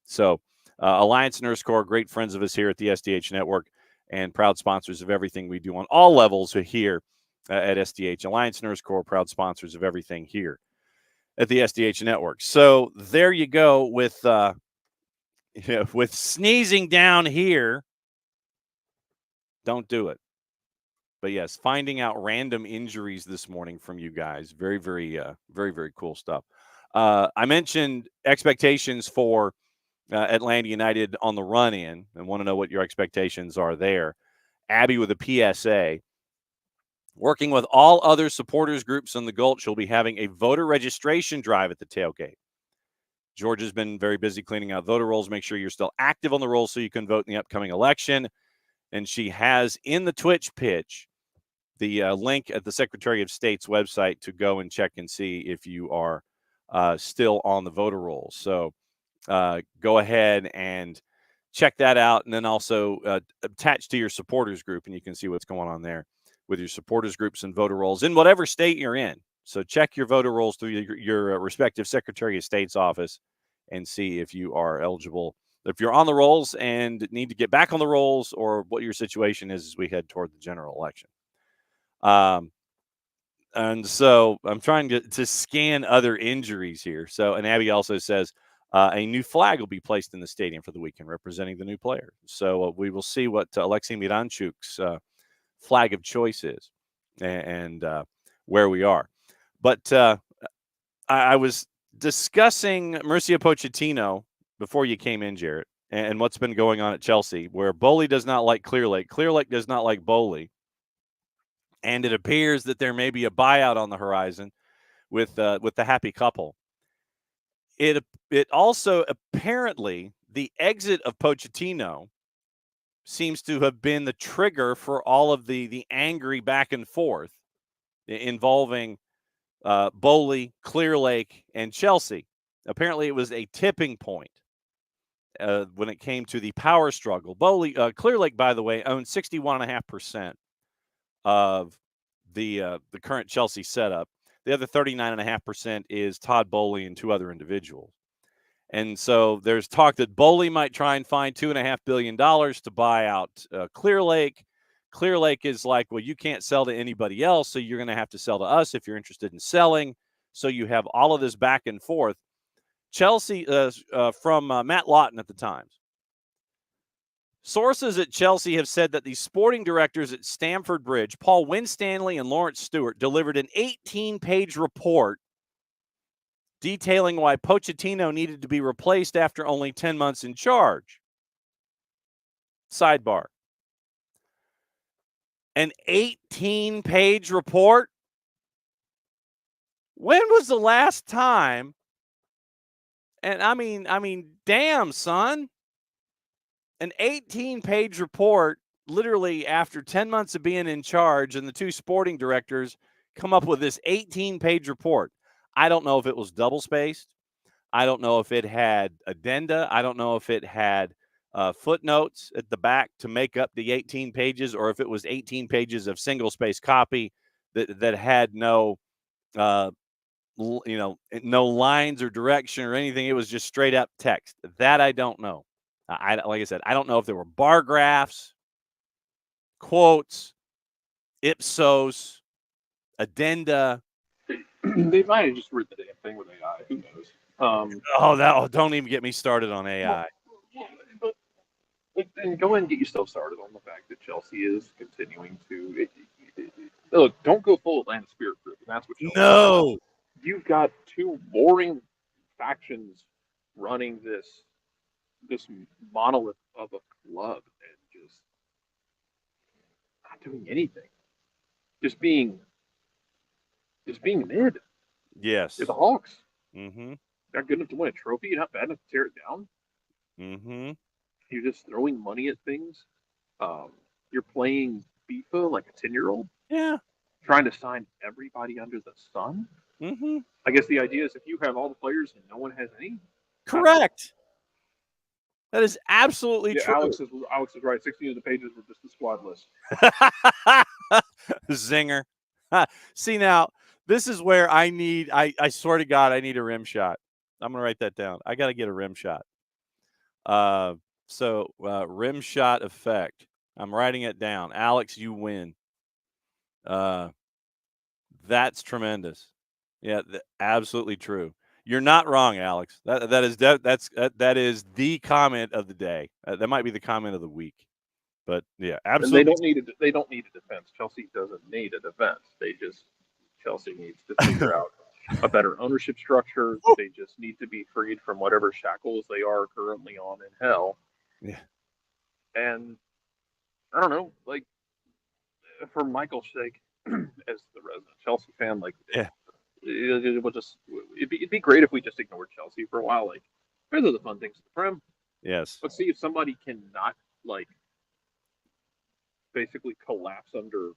So Alliance Nurse Corps, great friends of us here at the SDH Network and proud sponsors of everything we do on all levels here at SDH. Alliance Nurse Corps, proud sponsors of everything here at the SDH network. So there you go with with sneezing down here. Don't do it. But yes, finding out random injuries this morning from you guys. Very, very, very cool stuff. I mentioned expectations for Atlanta United on the run in and want to know what your expectations are there. Abby with a PSA. Working with all other supporters groups on the Gulch, she'll be having a voter registration drive at the tailgate. Georgia's been very busy cleaning out voter rolls. Make sure you're still active on the rolls so you can vote in the upcoming election. And she has in the Twitch pitch the link at the Secretary of State's website to go and check and see if you are still on the voter rolls. So go ahead and check that out. And then also attach to your supporters group, and you can see what's going on there with your supporters groups and voter rolls in whatever state you're in. So check your voter rolls through your respective Secretary of State's office and see if you are eligible, if you're on the rolls and need to get back on the rolls, or what your situation is as we head toward the general election. And so I'm trying to scan other injuries here. So, and Abby also says a new flag will be placed in the stadium for the weekend representing the new player. So we will see what Alexei Miranchuk's flag of choice is and where we are. But I was discussing Mauricio Pochettino before you came in, Jarrett, and what's been going on at Chelsea, where Bowley does not like Clear Lake. Clear Lake does not like Bowley. And it appears that there may be a buyout on the horizon with the happy couple. It also apparently the exit of Pochettino seems to have been the trigger for all of the angry back and forth involving Bowley, Clear Lake, and Chelsea. Apparently, it was a tipping point when it came to the power struggle. Bowley, Clear Lake, by the way, owns 61.5% of the current Chelsea setup. The other 39.5% is Todd Bowley and two other individuals. And so there's talk that Bowley might try and find $2.5 billion to buy out Clear Lake. Clear Lake is like, well, you can't sell to anybody else, so you're going to have to sell to us if you're interested in selling. So you have all of this back and forth. Chelsea, from Matt Lawton at the Times. Sources at Chelsea have said that the sporting directors at Stamford Bridge, Paul Winstanley and Lawrence Stewart, delivered an 18-page report detailing why Pochettino needed to be replaced after only 10 months in charge. Sidebar. An 18-page report? When was the last time? And I mean, damn, son. An 18-page report, literally after 10 months of being in charge, and the two sporting directors come up with this 18-page report. I don't know if it was double-spaced. I don't know if it had addenda. I don't know if it had footnotes at the back to make up the 18 pages, or if it was 18 pages of single-space copy that had no, no lines or direction or anything. It was just straight-up text. That I don't know. Like I said, I don't know if there were bar graphs, quotes, ipsos, addenda. They might have just written the damn thing with AI. Who knows? Don't even get me started on AI. And go ahead and get yourself started on the fact that Chelsea is continuing to look. Don't go full Atlanta Spirit Group. That's what Chelsea No. is. You've got two boring factions running this monolith of a club and just not doing anything. Just being mid. Yes. You're the Hawks. Mm-hmm. Not good enough to win a trophy. You're not bad enough to tear it down. Mm-hmm. You're just throwing money at things. You're playing FIFA like a 10-year-old. Yeah. Trying to sign everybody under the sun. Mm-hmm. I guess the idea is if you have all the players and no one has any. Correct. That is absolutely true. Alex is right. 16 of the pages were just the squad list. Zinger. See, now, this is where I swear to God, I need a rim shot. I'm going to write that down. I got to get a rim shot. So rim shot effect. I'm writing it down. Alex, you win. That's tremendous. Yeah, absolutely true. You're not wrong, Alex. That is the comment of the day. That might be the comment of the week. But yeah, And they absolutely. don't need a defense. Chelsea doesn't need a defense. Chelsea needs to figure out a better ownership structure. They just need to be freed from whatever shackles they are currently on in hell. Yeah. And I don't know, like for Michael's sake, as the resident Chelsea fan, like Yeah. it'd be great if we just ignored Chelsea for a while. Like those are the fun things at the Prem. Yes. Let's see if somebody cannot like basically collapse under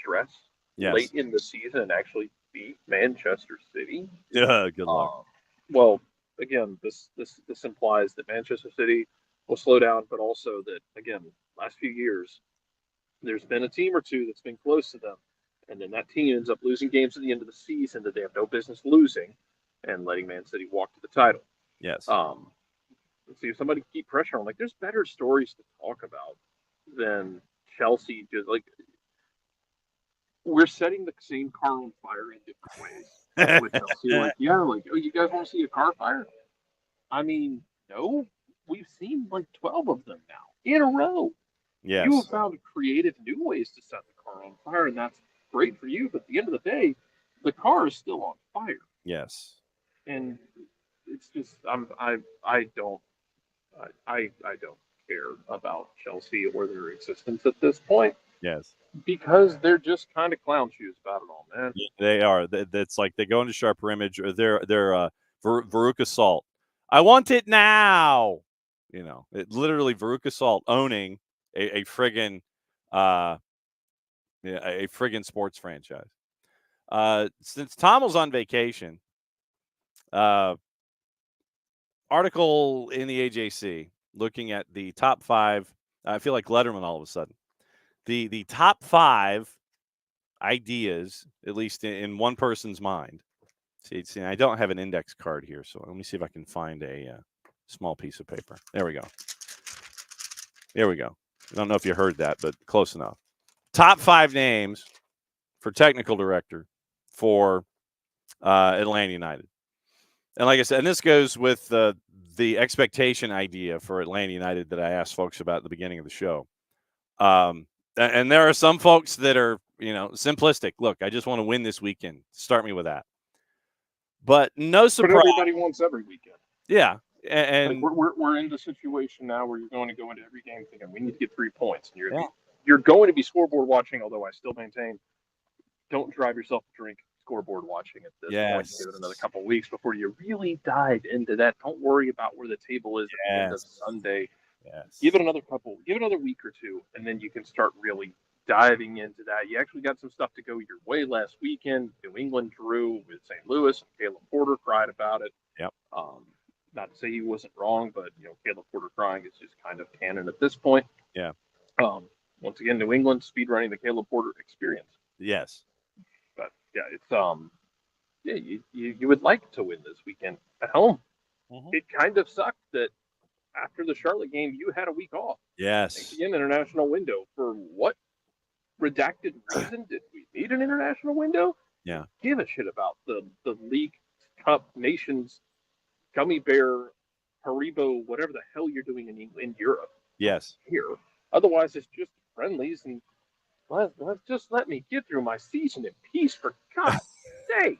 stress late Yes. in the season and actually beat Manchester City. Yeah. Good luck. Well, again, this implies that Manchester City will slow down, but also that again, last few years, there's been a team or two that's been close to them, and then that team ends up losing games at the end of the season that they have no business losing, and letting Man City walk to the title. Yes. Let's see if somebody can keep pressure on. Like, there's better stories to talk about than Chelsea. Just like we're setting the same car on fire in different ways with Chelsea. Like, yeah, like, oh, you guys want to see a car fire? I mean, no, we've seen like 12 of them now in a row. Yes. You have found creative new ways to set the car on fire, and that's great for you. But at the end of the day, the car is still on fire. Yes. And it's just I don't care about Chelsea or their existence at this point. Yes. Because they're just kind of clown shoes about it all, man. Yeah, they are. That's like they go into sharper image, or they're Veruca Salt. I want it now. You know, literally Veruca Salt owning a friggin' a friggin' sports franchise. Since Tom was on vacation, article in the AJC looking at the top 5. I feel like Letterman all of a sudden. The top 5 ideas, at least in one person's mind. See, I don't have an index card here, so let me see if I can find a small piece of paper. There we go. There we go. I don't know if you heard that, but close enough. Top 5 names for technical director for Atlanta United. And like I said, and this goes with the expectation idea for Atlanta United that I asked folks about at the beginning of the show. And there are some folks that are, simplistic. Look, I just want to win this weekend. Start me with that. But no surprise. But everybody wants every weekend. Yeah. And like we're in the situation now where you're going to go into every game thinking we need to get 3 points. And you're going to be scoreboard watching, although I still maintain don't drive yourself to drink scoreboard watching at this point. Give it another couple of weeks before you really dive into that. Don't worry about where the table is at the end of Sunday. Yes. Give it another week or two, and then you can start really diving into that. You actually got some stuff to go your way last weekend. New England drew with St. Louis. Caleb Porter cried about it. Yep. Not to say he wasn't wrong, but Caleb Porter crying is just kind of canon at this point. Yeah. Once again, New England speedrunning the Caleb Porter experience. Yes. But yeah, it's you would like to win this weekend at home. Mm-hmm. It kind of sucked that after the Charlotte game, you had a week off. Yes. Thanks again, international window. For what redacted reason did we need an international window? Yeah. Give a shit about the League Cup Nations Gummy Bear Haribo, whatever the hell you're doing in Europe. Yes. Here. Otherwise, it's just friendlies, and just let me get through my season in peace, for God's sake.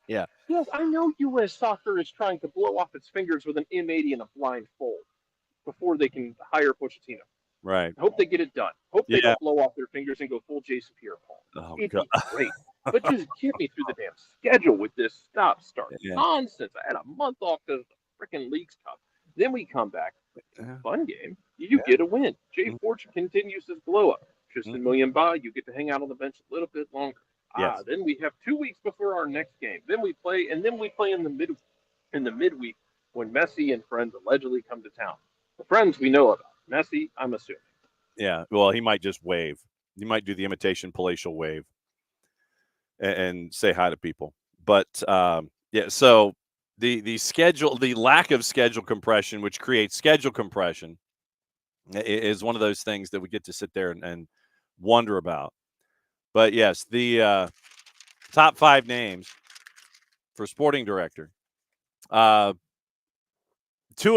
Yeah. Yes, I know U.S. Soccer is trying to blow off its fingers with an M80 and a blindfold before they can hire Pochettino. Right. I hope they get it done. Hope they don't blow off their fingers and go full Jason Pierre-Paul. Oh, It'd be great. But just get me through the damn schedule with this stop-start nonsense. I had a month off because of the freaking Leagues Cup. Then we come back. Fun game. You get a win. Jay Fortune continues his blow-up. Tristan Million-Ba, you get to hang out on the bench a little bit longer. Yes. Then we have 2 weeks before our next game. Then we play in the midweek when Messi and friends allegedly come to town. The friends we know about. Messi, I'm assuming. Yeah. Well, he might just wave. He might do the imitation palatial wave and say hi to people. But so the schedule, the lack of schedule compression, which creates schedule compression, is one of those things that we get to sit there and wonder about. But yes, the top 5 names for sporting director. 2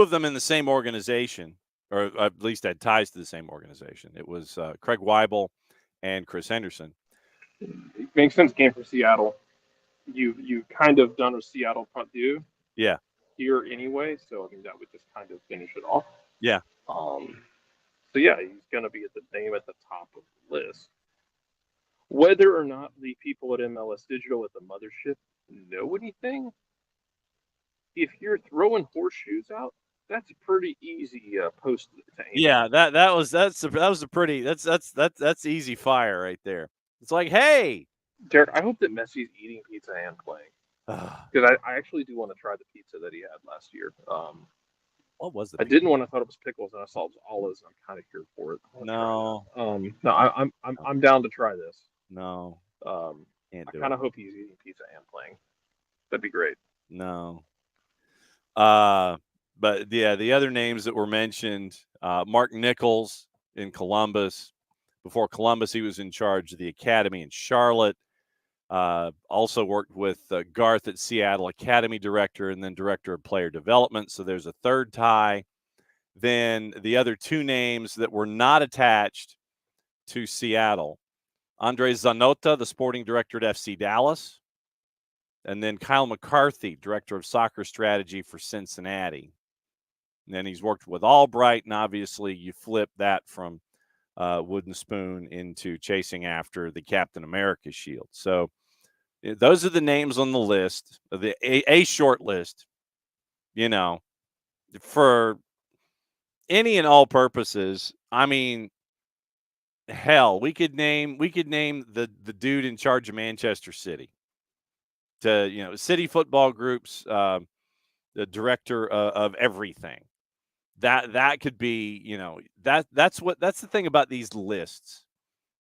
of them in the same organization, or at least had ties to the same organization. It was Craig Weibel and Chris Henderson. It makes sense. Came from Seattle. You kind of done a Seattle punt due. Yeah. Here anyway, so I mean that would just kind of finish it off. Yeah. So yeah, he's going to be at the name at the top of the list. Whether or not the people at MLS Digital at the mothership know anything, if you're throwing horseshoes out, that's a pretty easy post to aim. Yeah, that was a pretty that's easy fire right there. It's like, hey, Derek, I hope that Messi's eating pizza and playing, because I actually do want to try the pizza that he had last year. What was the I pizza? didn't want to thought it was pickles, and I saw it was olives, and I'm kind of here for it. No. No, I'm down to try this. No. I Can't do kind it. of hope he's eating pizza and playing. That'd be great. No. But yeah, the other names that were mentioned, Mark Nichols in Columbus. Before Columbus, he was in charge of the academy in Charlotte. Also worked with Garth at Seattle, academy director, and then director of player development. So there's a third tie. Then the other 2 names that were not attached to Seattle, Andre Zanotta, the sporting director at FC Dallas, and then Kyle McCarthy, director of soccer strategy for Cincinnati. And then he's worked with Albright, and obviously you flip that from Wooden Spoon into chasing after the Captain America shield. So those are the names on the list, a short list, for any and all purposes. I mean, hell, we could name the dude in charge of Manchester City, to City Football Group's the director of everything. That could be, that's the thing about these lists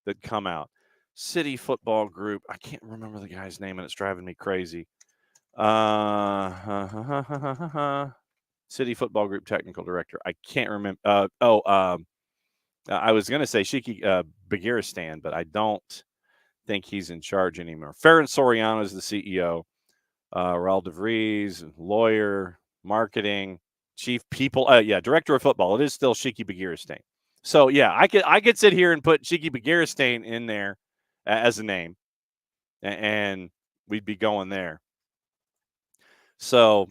that come out. City Football Group. I can't remember the guy's name, and it's driving me crazy. City Football Group technical director. I can't remember. I was going to say Shiki Begiristan, but I don't think he's in charge anymore. Farron Soriano is the CEO. Raul DeVries, lawyer, marketing, chief people. Director of football. It is still Shiki Begiristain. So yeah, I could sit here and put Shiki Begiristain in there as a name, and we'd be going there. So,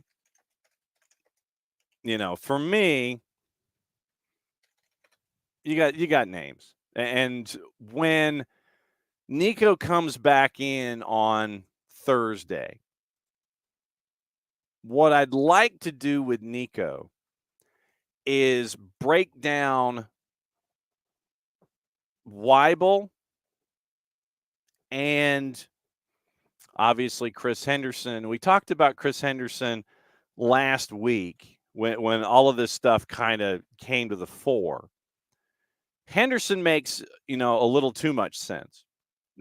for me, you got names, and when Nico comes back in on Thursday, what I'd like to do with Nico is break down Weibel and obviously Chris Henderson. We talked about Chris Henderson last week when all of this stuff kind of came to the fore. Henderson makes, a little too much sense.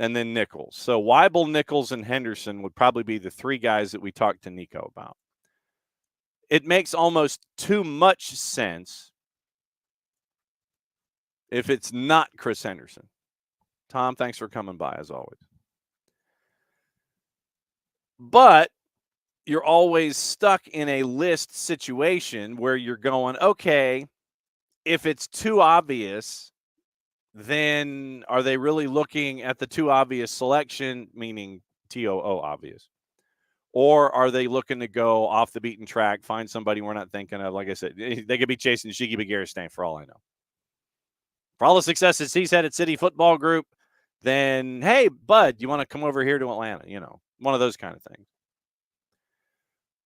And then Nichols. So Weibel, Nichols, and Henderson would probably be the 3 guys that we talked to Nico about. It makes almost too much sense if it's not Chris Henderson. Tom, thanks for coming by, as always. But you're always stuck in a list situation where you're going, okay, if it's too obvious, then are they really looking at the too obvious selection, meaning TOO obvious? Or are they looking to go off the beaten track, find somebody we're not thinking of? Like I said, they could be chasing Shiki Begiristain for all I know. For all the successes he's had at City Football Group, then, hey, bud, you want to come over here to Atlanta? One of those kind of things.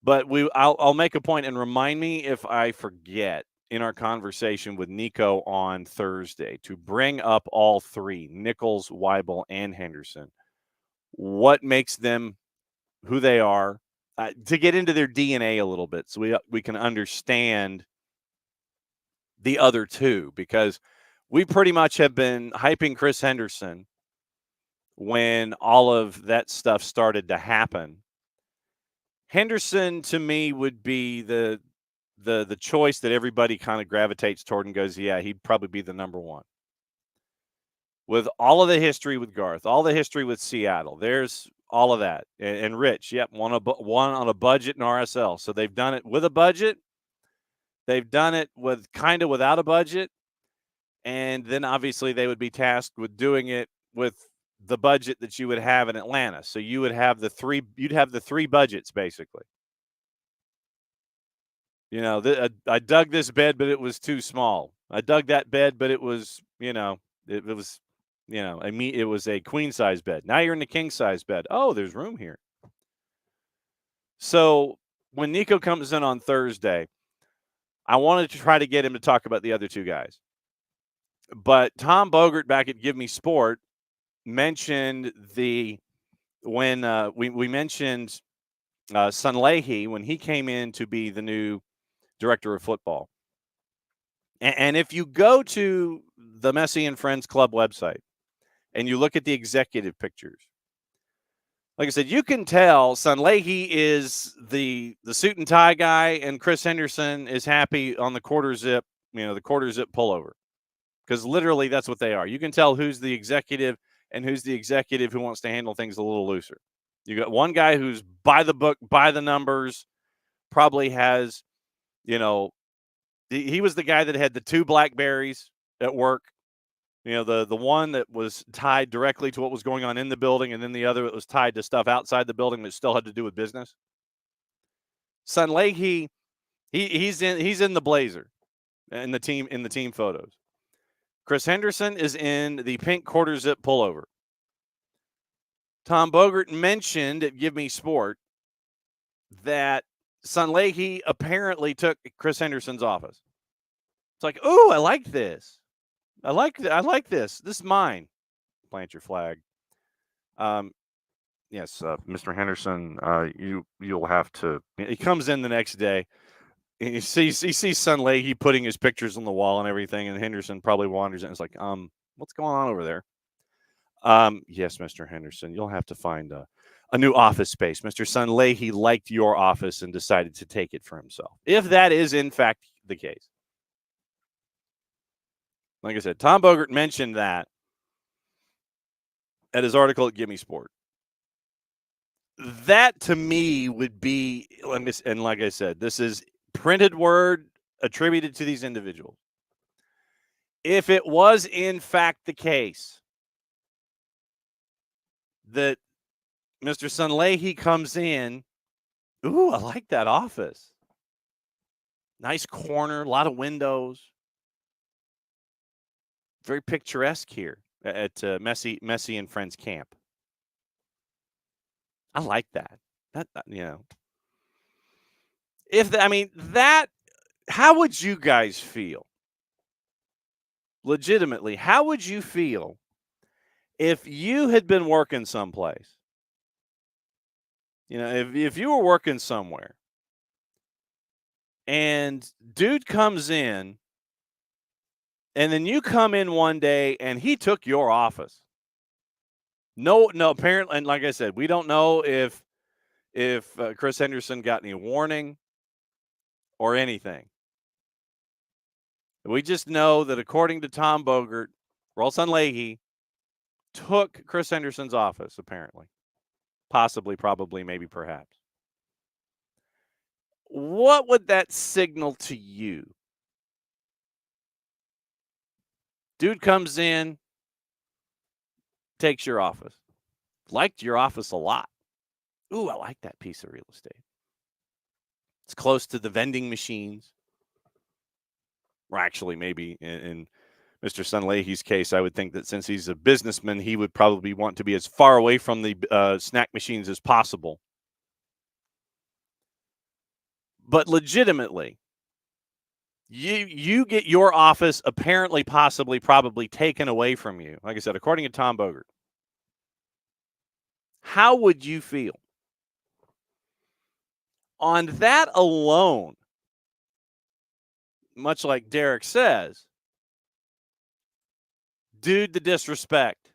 But I'll make a point, and remind me if I forget in our conversation with Nico on Thursday to bring up all 3, Nichols, Weibel, and Henderson. What makes them who they are, to get into their DNA a little bit so we can understand the other 2, because we pretty much have been hyping Chris Henderson when all of that stuff started to happen. Henderson, to me, would be the choice that everybody kind of gravitates toward and goes, yeah, he'd probably be the number 1. With all of the history with Garth, all the history with Seattle, there's all of that. And Rich, yep, one on a budget in RSL. So they've done it with a budget. They've done it with kind of without a budget. And then obviously they would be tasked with doing it with the budget that you would have in Atlanta. So you would have you'd have the three budgets basically. You know, I dug this bed, but it was too small. I dug that bed, but it was, it was, it was a queen size bed. Now you're in the king size bed. Oh, there's room here. So when Nico comes in on Thursday, I wanted to try to get him to talk about the other two guys. But Tom Bogert back at Give Me Sport mentioned when we mentioned Sunleahy when he came in to be the new director of football. And if you go to the Messi and Friends Club website and you look at the executive pictures, like I said, you can tell Sunleahy is the suit and tie guy, and Chris Henderson is happy on the quarter zip pullover. Because literally that's what they are. You can tell who's the executive and who's the executive who wants to handle things a little looser. You got one guy who's by the book, by the numbers, probably has, he was the guy that had the two BlackBerries at work. The one that was tied directly to what was going on in the building, and then the other that was tied to stuff outside the building that still had to do with business. Sunleahy, he's in the blazer in the team photos. Chris Henderson is in the pink quarter zip pullover. Tom Bogert mentioned at Give Me Sport that Sunleahy apparently took Chris Henderson's office. It's like, oh, I like this. I like this. This is mine. Plant your flag. Yes, Mr. Henderson, you'll have to. He comes in the next day. And he sees Sunleahy putting his pictures on the wall and everything, and Henderson probably wanders in. It's like, what's going on over there? Yes, Mr. Henderson, you'll have to find a new office space. Mr. Sunleahy liked your office and decided to take it for himself. If that is in fact the case. Like I said, Tom Bogert mentioned that at his article at Give Me Sport. That to me would be, and like I said, this is printed word attributed to these individuals. If it was in fact the case that Mr. Sunleahy comes in, ooh, I like that office. Nice corner, a lot of windows. Very picturesque here at Messi and Friends Camp. I like that. How would you guys feel? Legitimately, how would you feel if you had been working someplace? If you were working somewhere and dude comes in and then you come in one day and he took your office. No, apparently, and like I said, we don't know if Chris Henderson got any warning or anything. We just know that according to Tom Bogert, Raul Sunleahy took Chris Henderson's office, apparently. Possibly, probably, maybe, perhaps. What would that signal to you? Dude comes in, takes your office. Liked your office a lot. Ooh, I like that piece of real estate. It's close to the vending machines. Or actually, maybe in Mr. Sunleahy's case, I would think that since he's a businessman, he would probably want to be as far away from the snack machines as possible. But legitimately, you get your office apparently, possibly, probably taken away from you. Like I said, according to Tom Bogert. How would you feel? On that alone, much like Derek says, dude, the disrespect.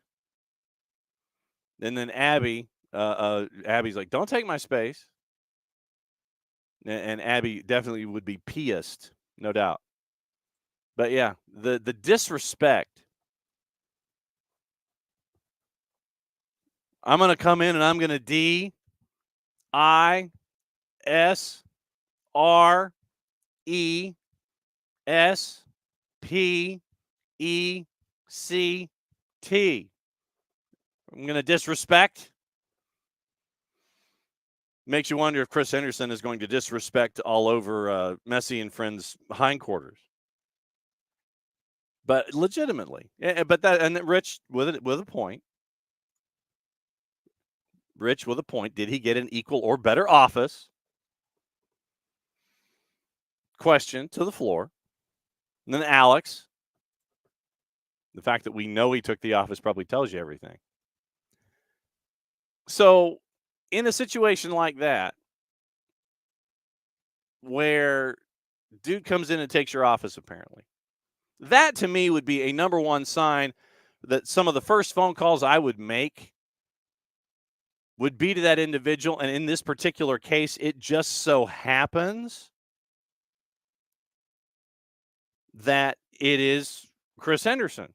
And then Abby's like, don't take my space. And Abby definitely would be pissed, no doubt. But yeah, the disrespect. I'm going to come in and I'm going to DISRESPECT. I'm going to disrespect. Makes you wonder if Chris Henderson is going to disrespect all over Messi and friends' hindquarters. But legitimately, but that, and Rich with a point. Rich with a point. Did he get an equal or better office? Question to the floor. And then Alex. The fact that we know he took the office probably tells you everything. So, in a situation like that, where dude comes in and takes your office, apparently, that to me would be a number one sign that some of the first phone calls I would make would be to that individual. And in this particular case, it just so happens that it is Chris Henderson,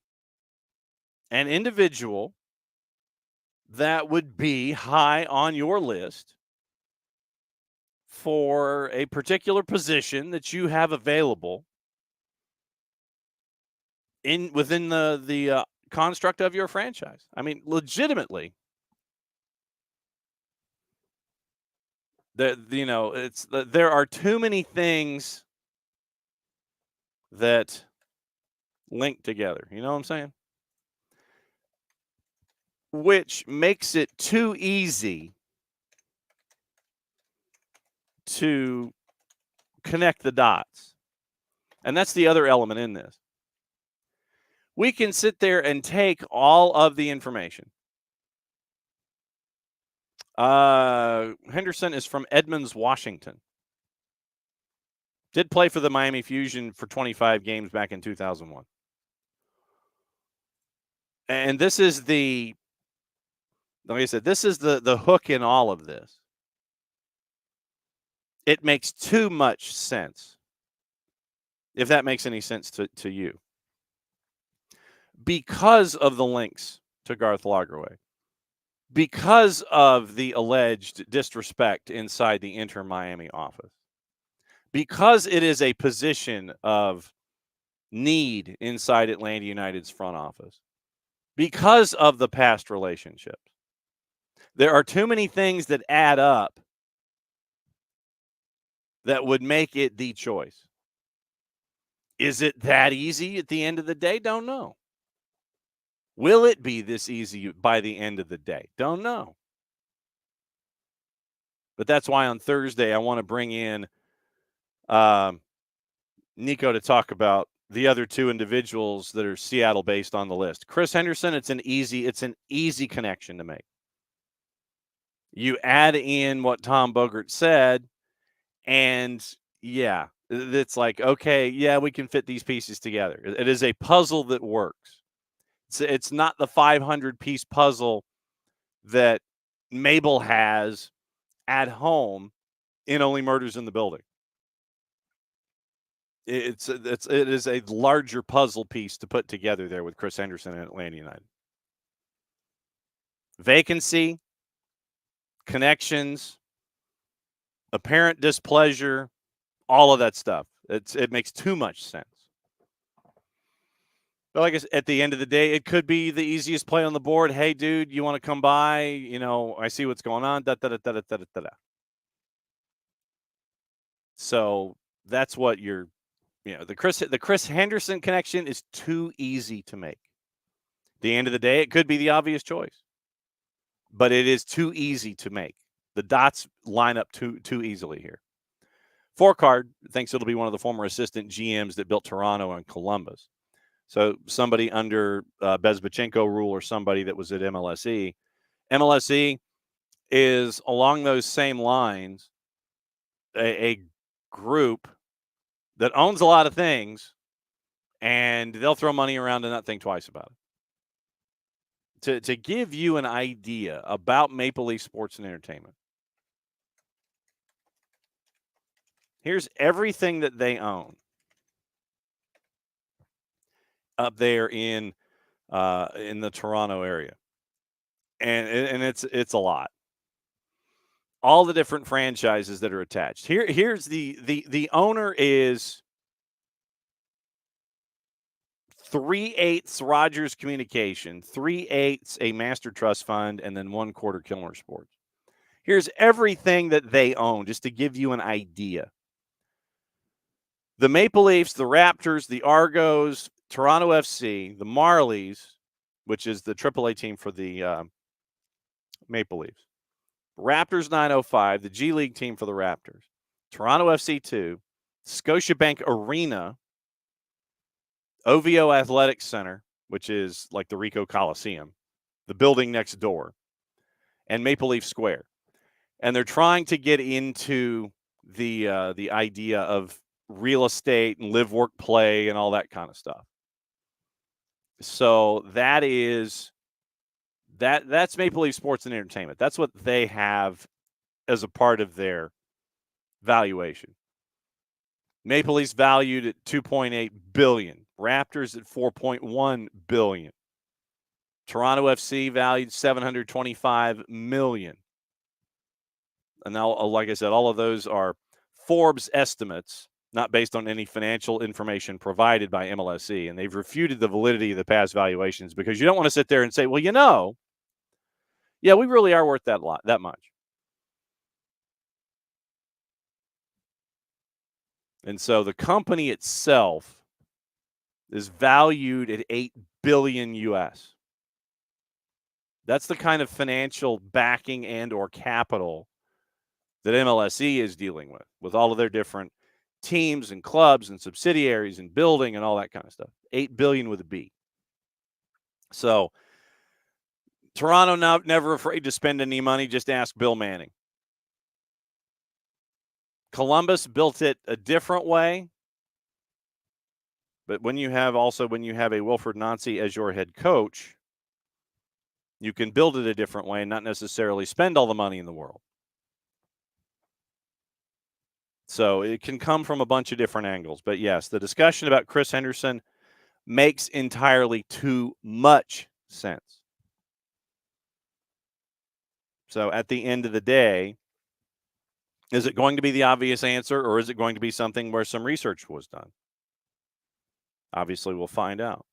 an individual that would be high on your list for a particular position that you have available within the construct of your franchise. I mean, legitimately, there are too many things that link together. You know what I'm saying? Which makes it too easy to connect the dots. And that's the other element in this. We can sit there and take all of the information. Henderson is from Edmonds, Washington. Did play for the Miami Fusion for 25 games back in 2001. And this is like I said, this is the hook in all of this. It makes too much sense, if that makes any sense to you. Because of the links to Garth Lagerwey, because of the alleged disrespect inside the Inter Miami office, because it is a position of need inside Atlanta United's front office, because of the past relationships. There are too many things that add up that would make it the choice. Is it that easy at the end of the day? Don't know. Will it be this easy by the end of the day? Don't know. But that's why on Thursday I want to bring in Nico to talk about the other two individuals that are Seattle-based on the list. Chris Henderson, it's an easy connection to make. You add in what Tom Bogert said, and yeah, it's like, okay, yeah, we can fit these pieces together. It is a puzzle that works. It's not the 500-piece puzzle that Mabel has at home in Only Murders in the Building. It is a larger puzzle piece to put together there with Chris Henderson and Atlanta United. Vacancy, connections, apparent displeasure, all of that stuff. It makes too much sense. But like I said, at the end of the day, it could be the easiest play on the board. Hey, dude, you want to come by? You know, I see what's going on. Da, da, da, da, da, da, da, da. So that's what the Chris Henderson connection is too easy to make. At the end of the day, it could be the obvious choice, but it is too easy to make. The dots line up too easily here. Forecard thinks it'll be one of the former assistant GMs that built Toronto and Columbus. So somebody under Bezbachenko rule or somebody that was at MLSE. MLSE is along those same lines, a group that owns a lot of things, and they'll throw money around and not think twice about it. To give you an idea about Maple Leaf Sports and Entertainment, here's everything that they own up there in the Toronto area. and it's a lot. All the different franchises that are attached. Here's the owner is 3/8 Rogers Communication, 3/8 a Master Trust Fund, and then 1/4 Kilmer Sports. Here's everything that they own, just to give you an idea. The Maple Leafs, the Raptors, the Argos, Toronto FC, the Marlies, which is the AAA team for the Maple Leafs, Raptors 905, the G League team for the Raptors, Toronto FC 2, Scotiabank Arena, OVO Athletic Center, which is like the Ricoh Coliseum, the building next door, and Maple Leaf Square. And they're trying to get into the idea of real estate and live, work, play, and all that kind of stuff. So that's Maple Leaf Sports and Entertainment. That's what they have as a part of their valuation. Maple Leafs valued at $2.8 billion. Raptors at $4.1 billion. Toronto FC valued $725 million. And now, like I said, all of those are Forbes estimates, not based on any financial information provided by MLSE. And they've refuted the validity of the past valuations because you don't want to sit there and say, well, yeah, we really are worth that much. And so the company itself is valued at $8 billion US. That's the kind of financial backing and or capital that MLSE is dealing with all of their different teams and clubs and subsidiaries and building and all that kind of stuff. $8 billion with a B. So Toronto never afraid to spend any money. Just ask Bill Manning. Columbus built it a different way. But when you have a Wilfred Nancy as your head coach, you can build it a different way and not necessarily spend all the money in the world. So it can come from a bunch of different angles. But yes, the discussion about Chris Henderson makes entirely too much sense. So at the end of the day, is it going to be the obvious answer, or is it going to be something where some research was done? Obviously, we'll find out.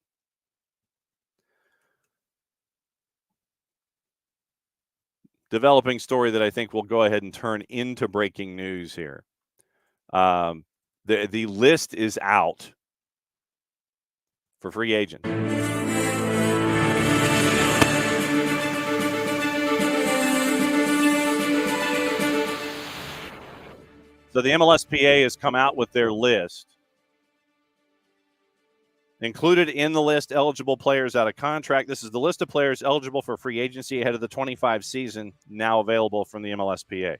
Developing story that I think will go ahead and turn into breaking news here. The list is out for free agents. So the MLSPA has come out with their list. Included in the list, eligible players out of contract. This is the list of players eligible for free agency ahead of the 25 season, now available from the MLSPA.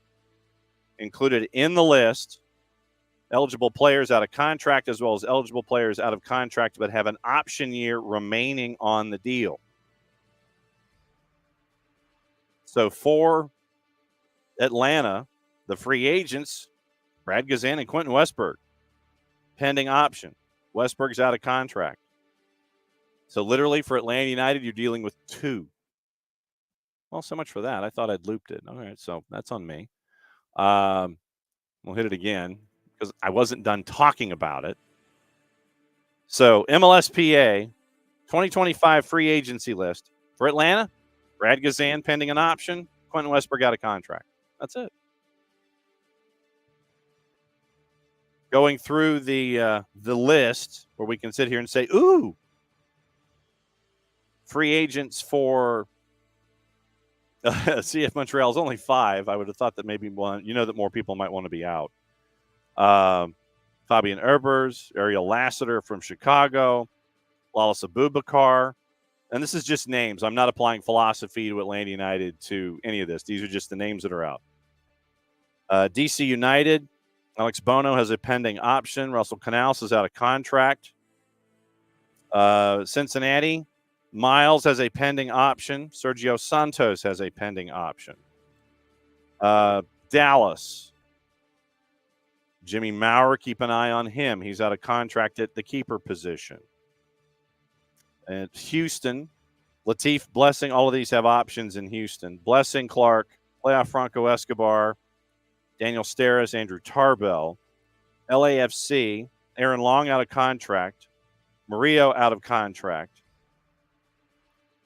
Included in the list, eligible players out of contract, as well as eligible players out of contract but have an option year remaining on the deal. So for Atlanta, the free agents, Brad Gazan and Quentin Westberg, pending option. Westberg's out of contract. So literally for Atlanta United, you're dealing with two. Well, so much for that. I thought I'd looped it. All right, so that's on me. We'll hit it again because I wasn't done talking about it. So MLSPA 2025 free agency list for Atlanta, Brad Gazan pending an option, Quentin Westberg out of contract. That's it. Going through the list where we can sit here and say, ooh, free agents for CF Montreal is only 5. I would have thought that maybe one, that more people might want to be out. Fabian Erbers, Ariel Lassiter from Chicago, Wallace Abubakar. And this is just names. I'm not applying philosophy to Atlanta United to any of this. These are just the names that are out. DC United, Alex Bono has a pending option. Russell Canals is out of contract. Cincinnati, Miles has a pending option. Sergio Santos has a pending option. Dallas, Jimmy Maurer, keep an eye on him. He's out of contract at the keeper position. And Houston, Latif, Blessing, all of these have options in Houston. Blessing, Clark, playoff Franco Escobar, Daniel Steres, Andrew Tarbell. LAFC, Aaron Long out of contract. Murillo out of contract.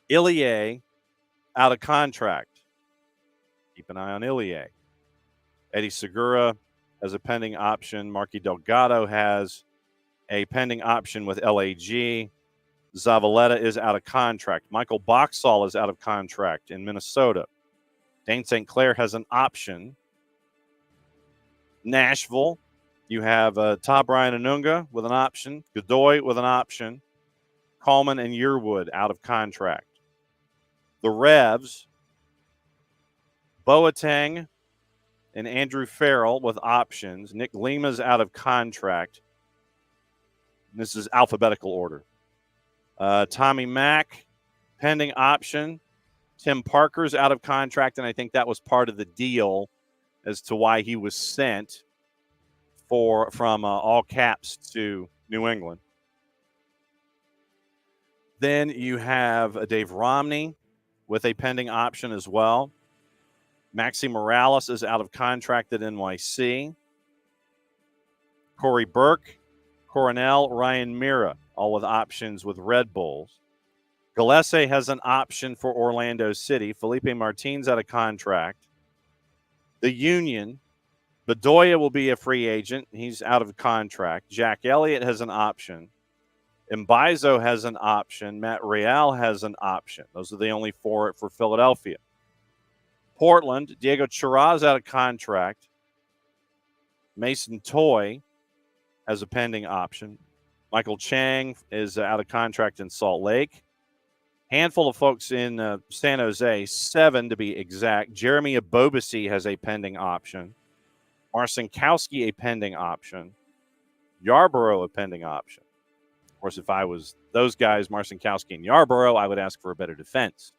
Ilie out of contract. Keep an eye on Ilie. Eddie Segura has a pending option. Marky Delgado has a pending option with LAG. Zavaleta is out of contract. Michael Boxall is out of contract in Minnesota. Dane St. Clair has an option. Nashville, you have Todd Brian Anunga with an option. Godoy with an option. Coleman and Yearwood out of contract. The Revs, Boateng and Andrew Farrell with options. Nick Lima's out of contract. This is alphabetical order. Tommy Mack, pending option. Tim Parker's out of contract, and I think that was part of the deal as to why he was sent from all caps to New England. Then you have Dave Romney with a pending option as well. Maxi Morales is out of contract at NYC. Corey Burke, Coronel, Ryan Mira, all with options with Red Bulls. Gillespie has an option for Orlando City. Felipe Martins out of contract. The Union, Bedoya will be a free agent. He's out of contract. Jack Elliott has an option. Mbaizo has an option. Matt Real has an option. Those are the only four for Philadelphia. Portland, Diego Chiraz out of contract. Mason Toy has a pending option. Michael Chang is out of contract in Salt Lake. Handful of folks in San Jose, 7 to be exact. Jeremy Abobasi has a pending option. Marcinkowski a pending option. Yarborough a pending option. Of course, if I was those guys, Marcinkowski and Yarborough, I would ask for a better defense.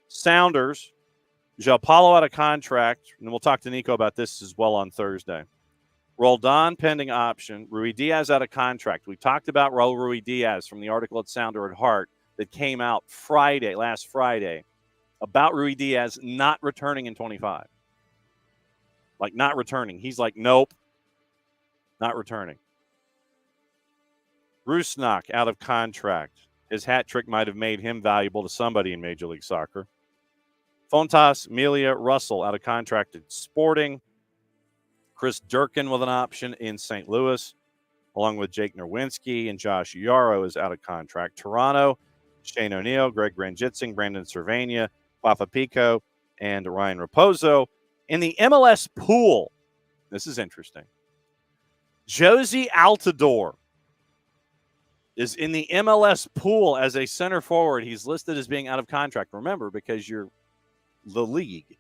Sounders, João Paulo out of contract, and we'll talk to Nico about this as well on Thursday. Roldan pending option. Rui Diaz out of contract. We talked about Raul Rui Diaz from the article at Sounder at Heart that came out last Friday, about Rui Diaz not returning in 25. Like, not returning. He's like, nope, not returning. Rusnak out of contract. His hat trick might have made him valuable to somebody in Major League Soccer. Fontas, Melia, Russell out of contract at Sporting. Chris Durkin with an option in St. Louis, along with Jake Nerwinski, and Josh Yarrow is out of contract. Toronto, Shane O'Neill, Greg Ranjitsing, Brandon Cervania, Fafa Pico, and Ryan Raposo. In the MLS pool, this is interesting. Josie Altidore is in the MLS pool as a center forward. He's listed as being out of contract. Remember, because you're the league.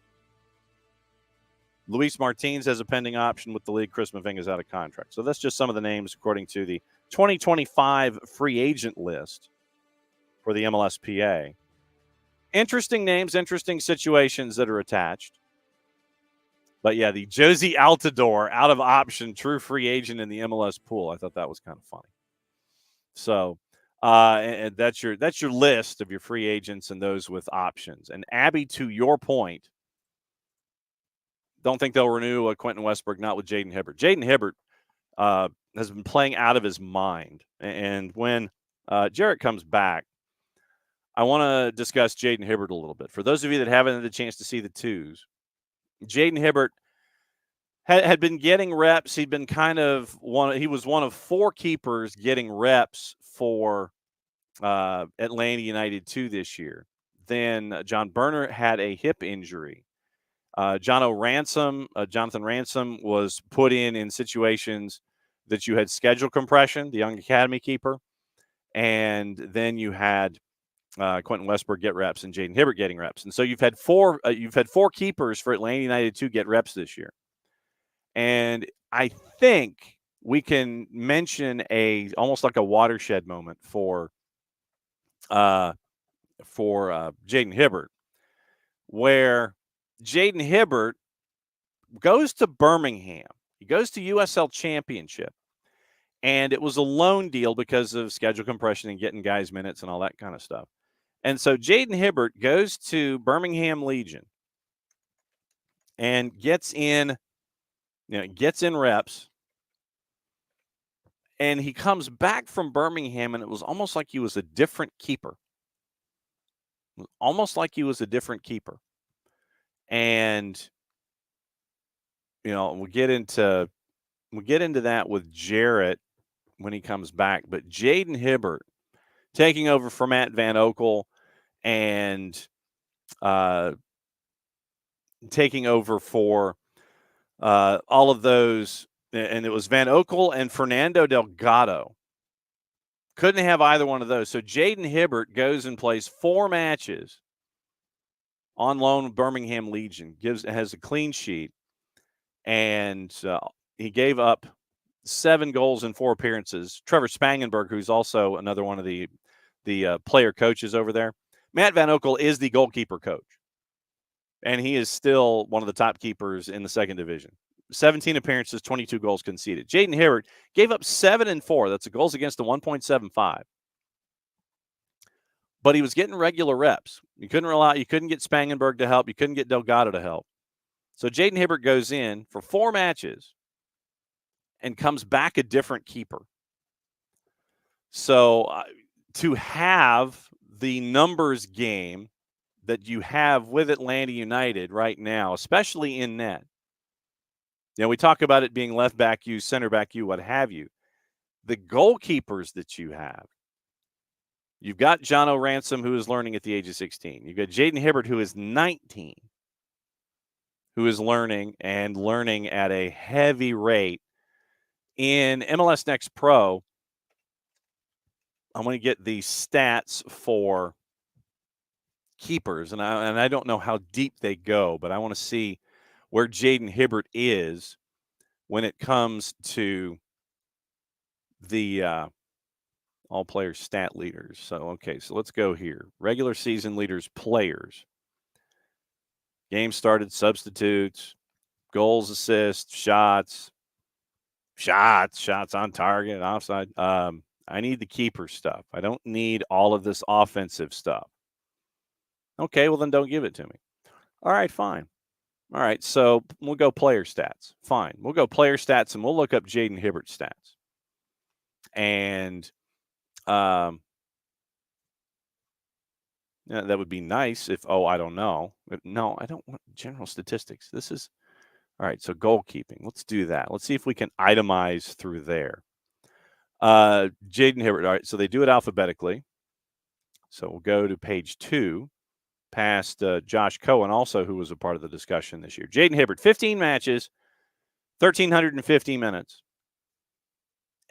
Luis Martins has a pending option with the league. Chris Mavinga is out of contract. So that's just some of the names according to the 2025 free agent list for the MLSPA. Interesting names, interesting situations that are attached. But yeah, the Josie Altidore out of option, true free agent in the MLS pool. I thought that was kind of funny. So and that's your list of your free agents and those with options. And Abby, to your point, don't think they'll renew Quentin Westberg, not with Jaden Hibbert. Jaden Hibbert has been playing out of his mind. And when Jarrett comes back, I want to discuss Jaden Hibbert a little bit. For those of you that haven't had the chance to see the twos, Jaden Hibbert had been getting reps. He'd been he was one of 4 keepers getting reps for Atlanta United 2 this year. Then John Berner had a hip injury. Jonathan Ransom was put in situations that you had schedule compression, the young academy keeper, and then you had Quentin Westberg get reps and Jaden Hibbert getting reps. And so you've had 4 keepers for Atlanta United 2 get reps this year. And I think we can mention almost like a watershed moment for Jaden Hibbert, where Jaden Hibbert goes to Birmingham. He goes to USL Championship, and it was a loan deal because of schedule compression and getting guys minutes and all that kind of stuff. And so Jaden Hibbert goes to Birmingham Legion and gets in reps. And he comes back from Birmingham, and it was almost like he was a different keeper. And we'll get into that with Jarrett when he comes back. But Jaden Hibbert taking over for Matt Van Okel and taking over for all of those. And it was Van Okel and Fernando Delgado. Couldn't have either one of those. So Jaden Hibbert goes and plays 4 matches on loan with Birmingham Legion, has a clean sheet, and he gave up 7 goals in 4 appearances. Trevor Spangenberg, who's also another one of the player coaches over there. Matt Van Okel is the goalkeeper coach, and he is still one of the top keepers in the 2nd division. 17 appearances, 22 goals conceded. Jaden Hibbert gave up 7 and 4. That's a goals against a 1.75. But he was getting regular reps. You couldn't get Spangenberg to help. You couldn't get Delgado to help. So Jaden Hibbert goes in for 4 matches and comes back a different keeper. So to have the numbers game that you have with Atlanta United right now, especially in net, we talk about it being left back you, center back you, what have you. The goalkeepers that you have, you've got John O'Ransom, who is learning at the age of 16. You've got Jaden Hibbert, who is 19, who is learning at a heavy rate. In MLS Next Pro, I'm going to get the stats for keepers, and I don't know how deep they go, but I want to see where Jaden Hibbert is when it comes to the all players stat leaders. So let's go here. Regular season leaders, players. Game started, substitutes, goals, assists, shots on target, offside. I need the keeper stuff. I don't need all of this offensive stuff. Okay, well then don't give it to me. All right, fine. All right, so we'll go player stats. Fine. We'll go player stats, and we'll look up Jaden Hibbert's stats. And that would be nice if, I don't know. No, I don't want general statistics. This is, all right, so goalkeeping. Let's do that. Let's see if we can itemize through there. Jaden Hibbert. All right, so they do it alphabetically. So we'll go to page 2. Past Josh Cohen, also, who was a part of the discussion this year. Jaden Hibbert, 15 matches, 1,350 minutes.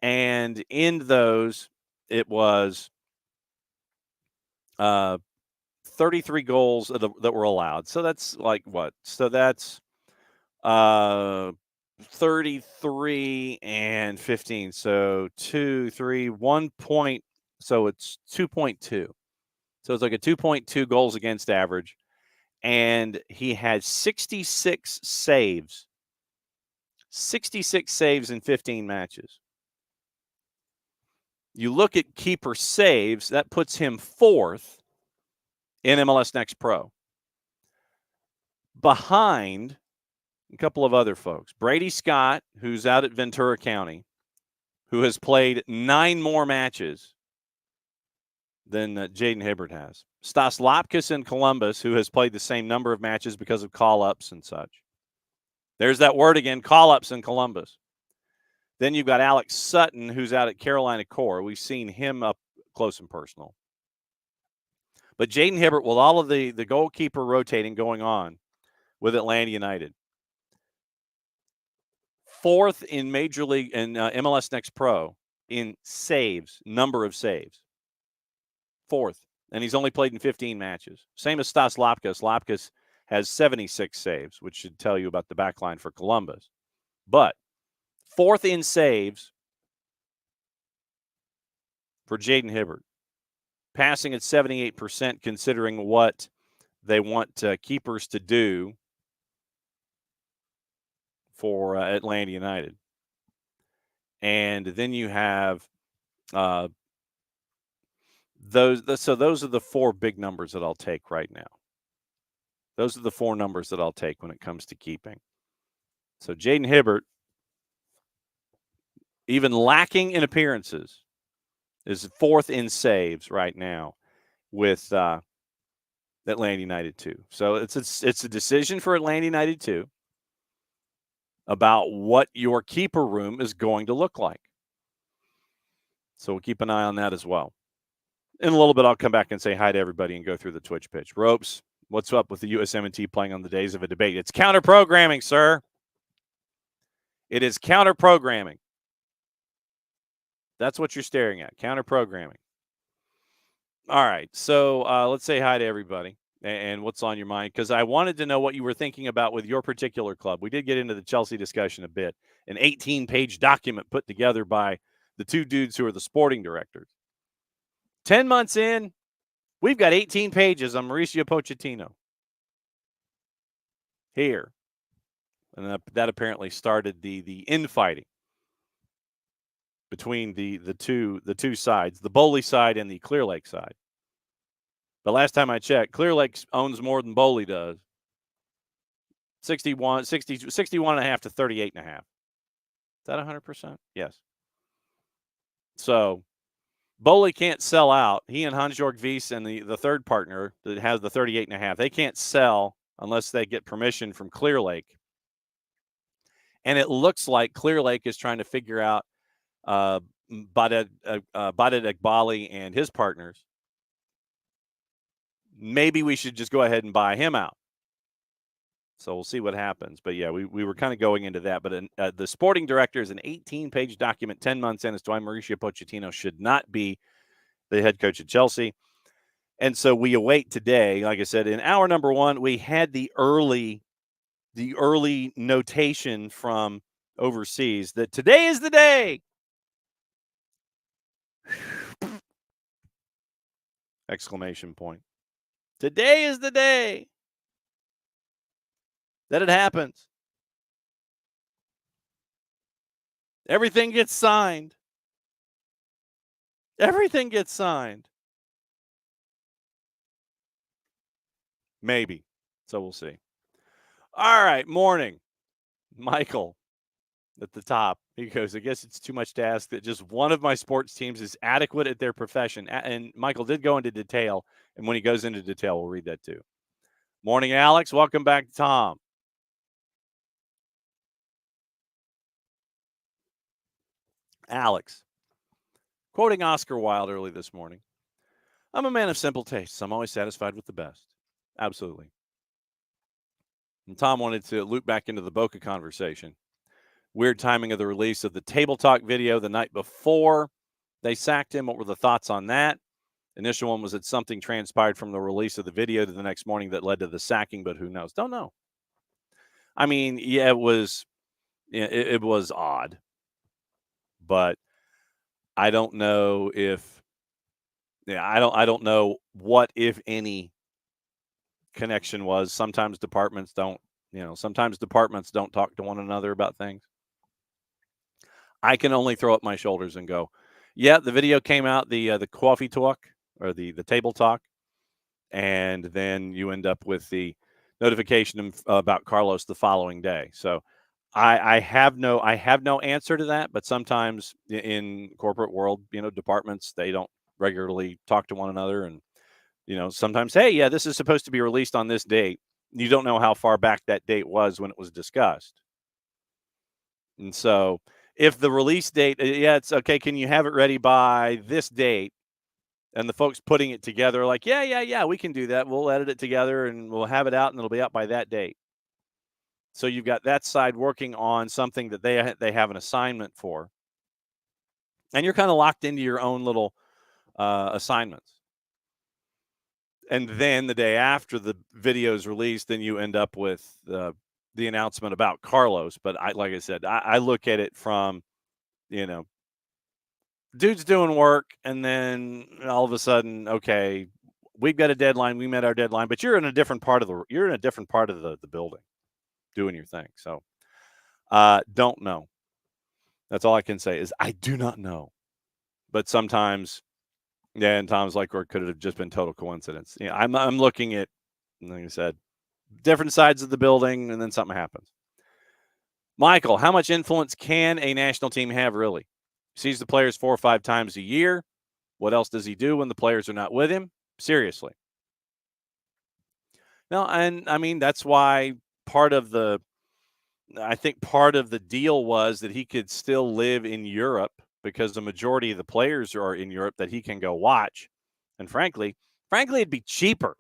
And in those, it was 33 goals that were allowed. So that's like what? So that's 33 and 15. So 2, 3, 1 point. So it's 2.2. So it's like a 2.2 goals against average. And he had 66 saves. 66 saves in 15 matches. You look at keeper saves, that puts him 4th in MLS Next Pro. Behind a couple of other folks. Brady Scott, who's out at Ventura County, who has played 9 more matches than Jaden Hibbert has. Stas Lapkus in Columbus, who has played the same number of matches because of call-ups and such. There's that word again, call-ups in Columbus. Then you've got Alex Sutton, who's out at Carolina Core. We've seen him up close and personal. But Jaden Hibbert, with all of the goalkeeper rotating going on with Atlanta United, 4th in Major League and MLS Next Pro in saves, number of saves. 4th. And he's only played in 15 matches. Same as Stas Lapkus. Lapkus has 76 saves, which should tell you about the back line for Columbus. But 4th in saves for Jaden Hibbert. Passing at 78%, considering what they want keepers to do for Atlanta United. And then you have those are the four big numbers that I'll take right now. Those are the four numbers that I'll take when it comes to keeping. So Jaden Hibbert, even lacking in appearances, is fourth in saves right now with Atlanta United 2. So it's a decision for Atlanta United 2 about what your keeper room is going to look like. So we'll keep an eye on that as well. In a little bit, I'll come back and say hi to everybody and go through the Twitch pitch. Ropes, what's up with the USMNT playing on the days of a debate? It's counter-programming, sir. It is counter-programming. That's what you're staring at, counter-programming. All right, so let's say hi to everybody and what's on your mind, because I wanted to know what you were thinking about with your particular club. We did get into the Chelsea discussion a bit, an 18-page document put together by the two dudes who are the sporting directors. 10 months in, we've got 18 pages on Mauricio Pochettino here. And that apparently started the infighting between the two sides, the Bowley side and the Clear Lake side. But last time I checked, Clear Lake owns more than Bowley does. 61.5 to 38.5. Is that 100%? Yes. So Bowley can't sell out. He and Hans-Jörg Wyss and the third partner that has the 38.5, they can't sell unless they get permission from Clear Lake. And it looks like Clear Lake is trying to figure out Badet Ekbali and his partners. Maybe we should just go ahead and buy him out. So we'll see what happens. But, yeah, we were kind of going into that. But the sporting director is an 18-page document 10 months in as to why Mauricio Pochettino should not be the head coach at Chelsea. And so we await today. Like I said, in hour number one, we had the early notation from overseas that today is the day. Exclamation point. Today is the day that it happens. Everything gets signed. Everything gets signed. Maybe. So we'll see. All right. Morning. Michael at the top. He goes, I guess it's too much to ask that just one of my sports teams is adequate at their profession. And Michael did go into detail. And when he goes into detail, we'll read that too. Morning, Alex. Welcome back, Tom. Alex, quoting Oscar Wilde early this morning, I'm a man of simple tastes. I'm always satisfied with the best. Absolutely. And Tom wanted to loop back into the Boca conversation. Weird timing of the release of the Table Talk video the night before they sacked him. What were the thoughts on that? Initial one was that something transpired from the release of the video to the next morning that led to the sacking, but who knows? Don't know. I mean, yeah, it was odd, but I don't know if I don't know what, if any, connection was. Sometimes departments don't talk to one another about things. I can only throw up my shoulders and go, yeah, the video came out, the coffee talk or the table talk, and then you end up with the notification about Carlos the following day. So I have no answer to that, but sometimes in corporate world, departments, they don't regularly talk to one another. And, sometimes, hey, yeah, this is supposed to be released on this date. You don't know how far back that date was when it was discussed. And so if the release date, it's okay, can you have it ready by this date? And the folks putting it together are like, yeah, we can do that. We'll edit it together and we'll have it out and it'll be out by that date. So you've got that side working on something that they have an assignment for. And you're kind of locked into your own little assignments. And then the day after the video is released, then you end up with the announcement about Carlos. But like I said, I look at it from, dude's doing work, and then all of a sudden, okay, we've got a deadline. We met our deadline, but you're in a different part of the building doing your thing. So don't know. That's all I can say is I do not know. But sometimes Yeah, and Tom's like, or could it have just been total coincidence? Yeah, I'm looking at, like I said, different sides of the building, and then something happens. Michael, how much influence can a national team have, really? He sees the players 4 or 5 times a year. What else does he do when the players are not with him? Seriously. No, and I mean, that's why I think part of the deal was that he could still live in Europe because the majority of the players are in Europe that he can go watch. And frankly, it'd be cheaper.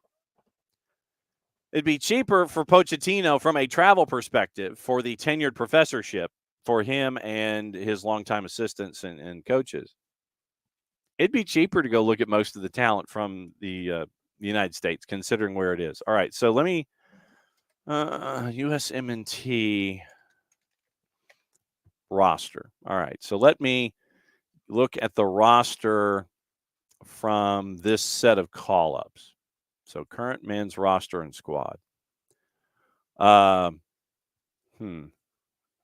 It'd be cheaper for Pochettino from a travel perspective for the tenured professorship for him and his longtime assistants and coaches. It'd be cheaper to go look at most of the talent from the United States, considering where it is. All right, so let me USMNT roster. All right, so let me look at the roster from this set of call-ups. So current men's roster and squad. I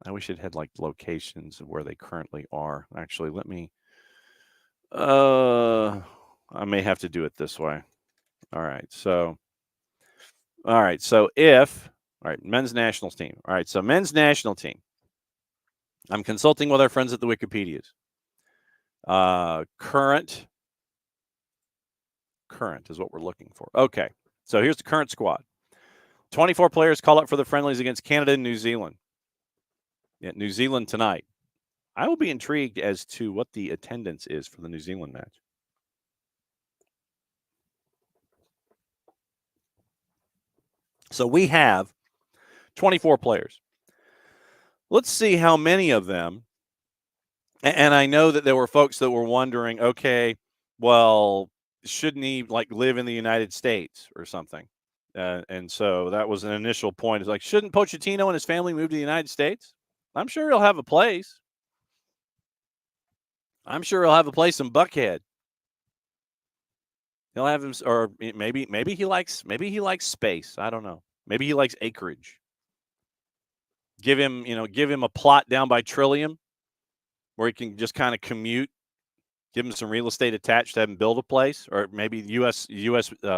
wish it had like locations of where they currently are. Actually, let me. I may have to do it this way. All right, so men's national team. All right, so men's national team. I'm consulting with our friends at the Wikipedias. Current is what we're looking for. Okay, so here's the current squad. 24 players call up for the friendlies against Canada and New Zealand. Yeah, New Zealand tonight. I will be intrigued as to what the attendance is for the New Zealand match. So we have 24 players. Let's see how many of them. And I know that there were folks that were wondering, okay, well, shouldn't he like live in the United States or something? And so that was an initial point. It's like, shouldn't Pochettino and his family move to the United States? I'm sure he'll have a place. I'm sure he'll have a place in Buckhead. He'll have him, or maybe he likes space. I don't know. Maybe he likes acreage. Give him a plot down by Trillium where he can just kind of commute. Give him some real estate attached to have him build a place, or maybe U.S.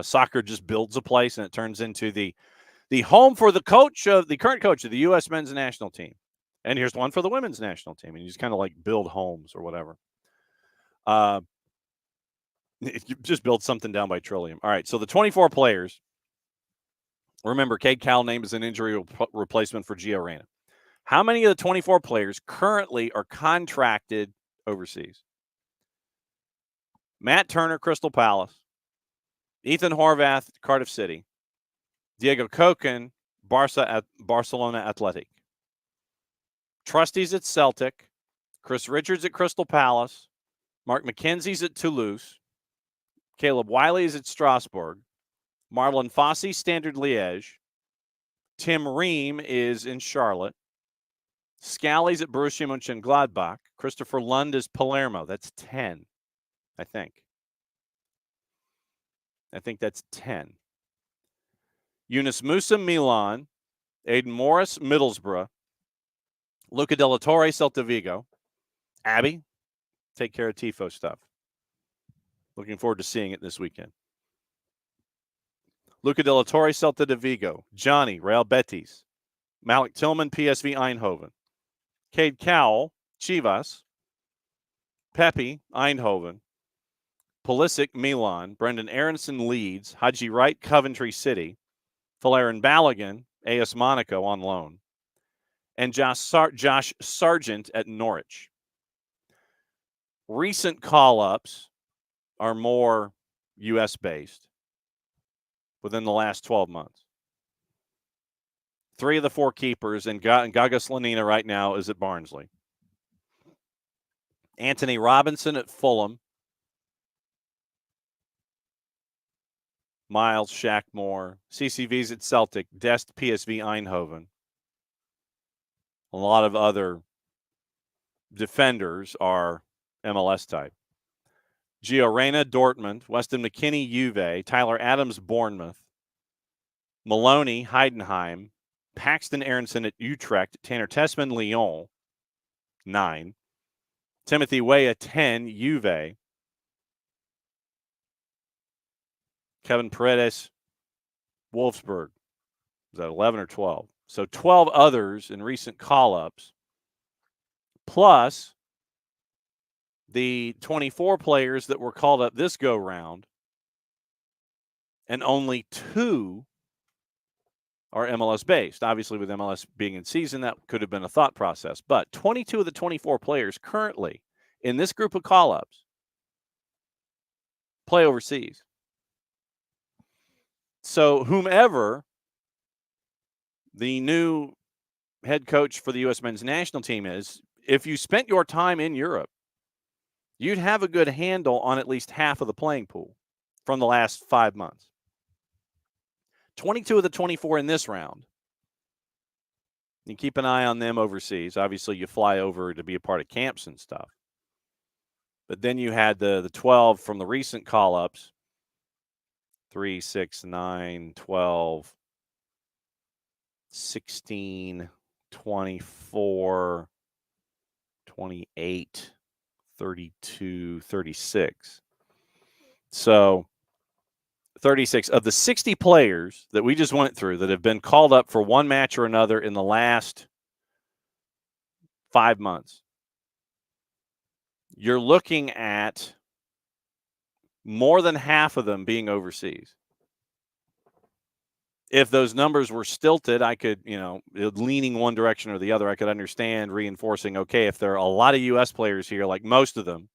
Soccer just builds a place and it turns into the home for the current coach of the U.S. men's national team. And here's one for the women's national team, and you just kind of like build homes or whatever. You just build something down by Trillium. All right, so the 24 players. Remember, Cade Cowell named as an injury replacement for Gio Reyna. How many of the 24 players currently are contracted overseas? Matt Turner, Crystal Palace. Ethan Horvath, Cardiff City. Diego Koken, Barcelona Athletic. Trustees at Celtic. Chris Richards at Crystal Palace. Mark McKenzie's at Toulouse. Caleb Wiley's at Strasbourg. Marlon Fossey, Standard Liège. Tim Ream is in Charlotte. Scally's at Borussia Mönchengladbach. Christopher Lund is Palermo. That's 10, I think. I think that's 10. Yunus Musa, Milan. Aiden Morris, Middlesbrough. Luca de la Torre, Celta Vigo. Abby, take care of Tifo stuff. Looking forward to seeing it this weekend. Luca de la Torre, Celta de Vigo. Johnny, Real Betis. Malik Tillman, PSV Eindhoven. Cade Cowell, Chivas. Pepe, Eindhoven. Pulisic, Milan. Brendan Aronson, Leeds. Haji Wright, Coventry City. Valerian Balogun, AS Monaco on loan. And Josh Sargent at Norwich. Recent call-ups are more U.S.-based within the last 12 months. 3 of the 4 keepers, and Gaga Slanina right now is at Barnsley. Anthony Robinson at Fulham. Miles Shackmore. CCV's at Celtic. Dest, PSV Eindhoven. A lot of other defenders are MLS type. Gio Reyna, Dortmund. Weston McKennie, Juve. Tyler Adams, Bournemouth. Maloney, Heidenheim. Paxton Aronson at Utrecht. Tanner Tessman, Lyon, 9. Timothy Weah, 10, Juve. Kevin Paredes, Wolfsburg. Was that 11 or 12? So 12 others in recent call-ups, plus the 24 players that were called up this go-round, and only 2 are MLS-based. Obviously, with MLS being in season, that could have been a thought process. But 22 of the 24 players currently in this group of call-ups play overseas. So whomever the new head coach for the U.S. men's national team is, if you spent your time in Europe, you'd have a good handle on at least half of the playing pool from the last 5 months. 22 of the 24 in this round. You keep an eye on them overseas. Obviously, you fly over to be a part of camps and stuff. But then you had the 12 from the recent call-ups, 3, 6, 9, 12, 16, 24, 28, 32, 36. So 36 of the 60 players that we just went through that have been called up for one match or another in the last 5 months, you're looking at more than half of them being overseas. If those numbers were stilted, I could, leaning one direction or the other, I could understand reinforcing, okay, if there are a lot of U.S. players here, like most of them,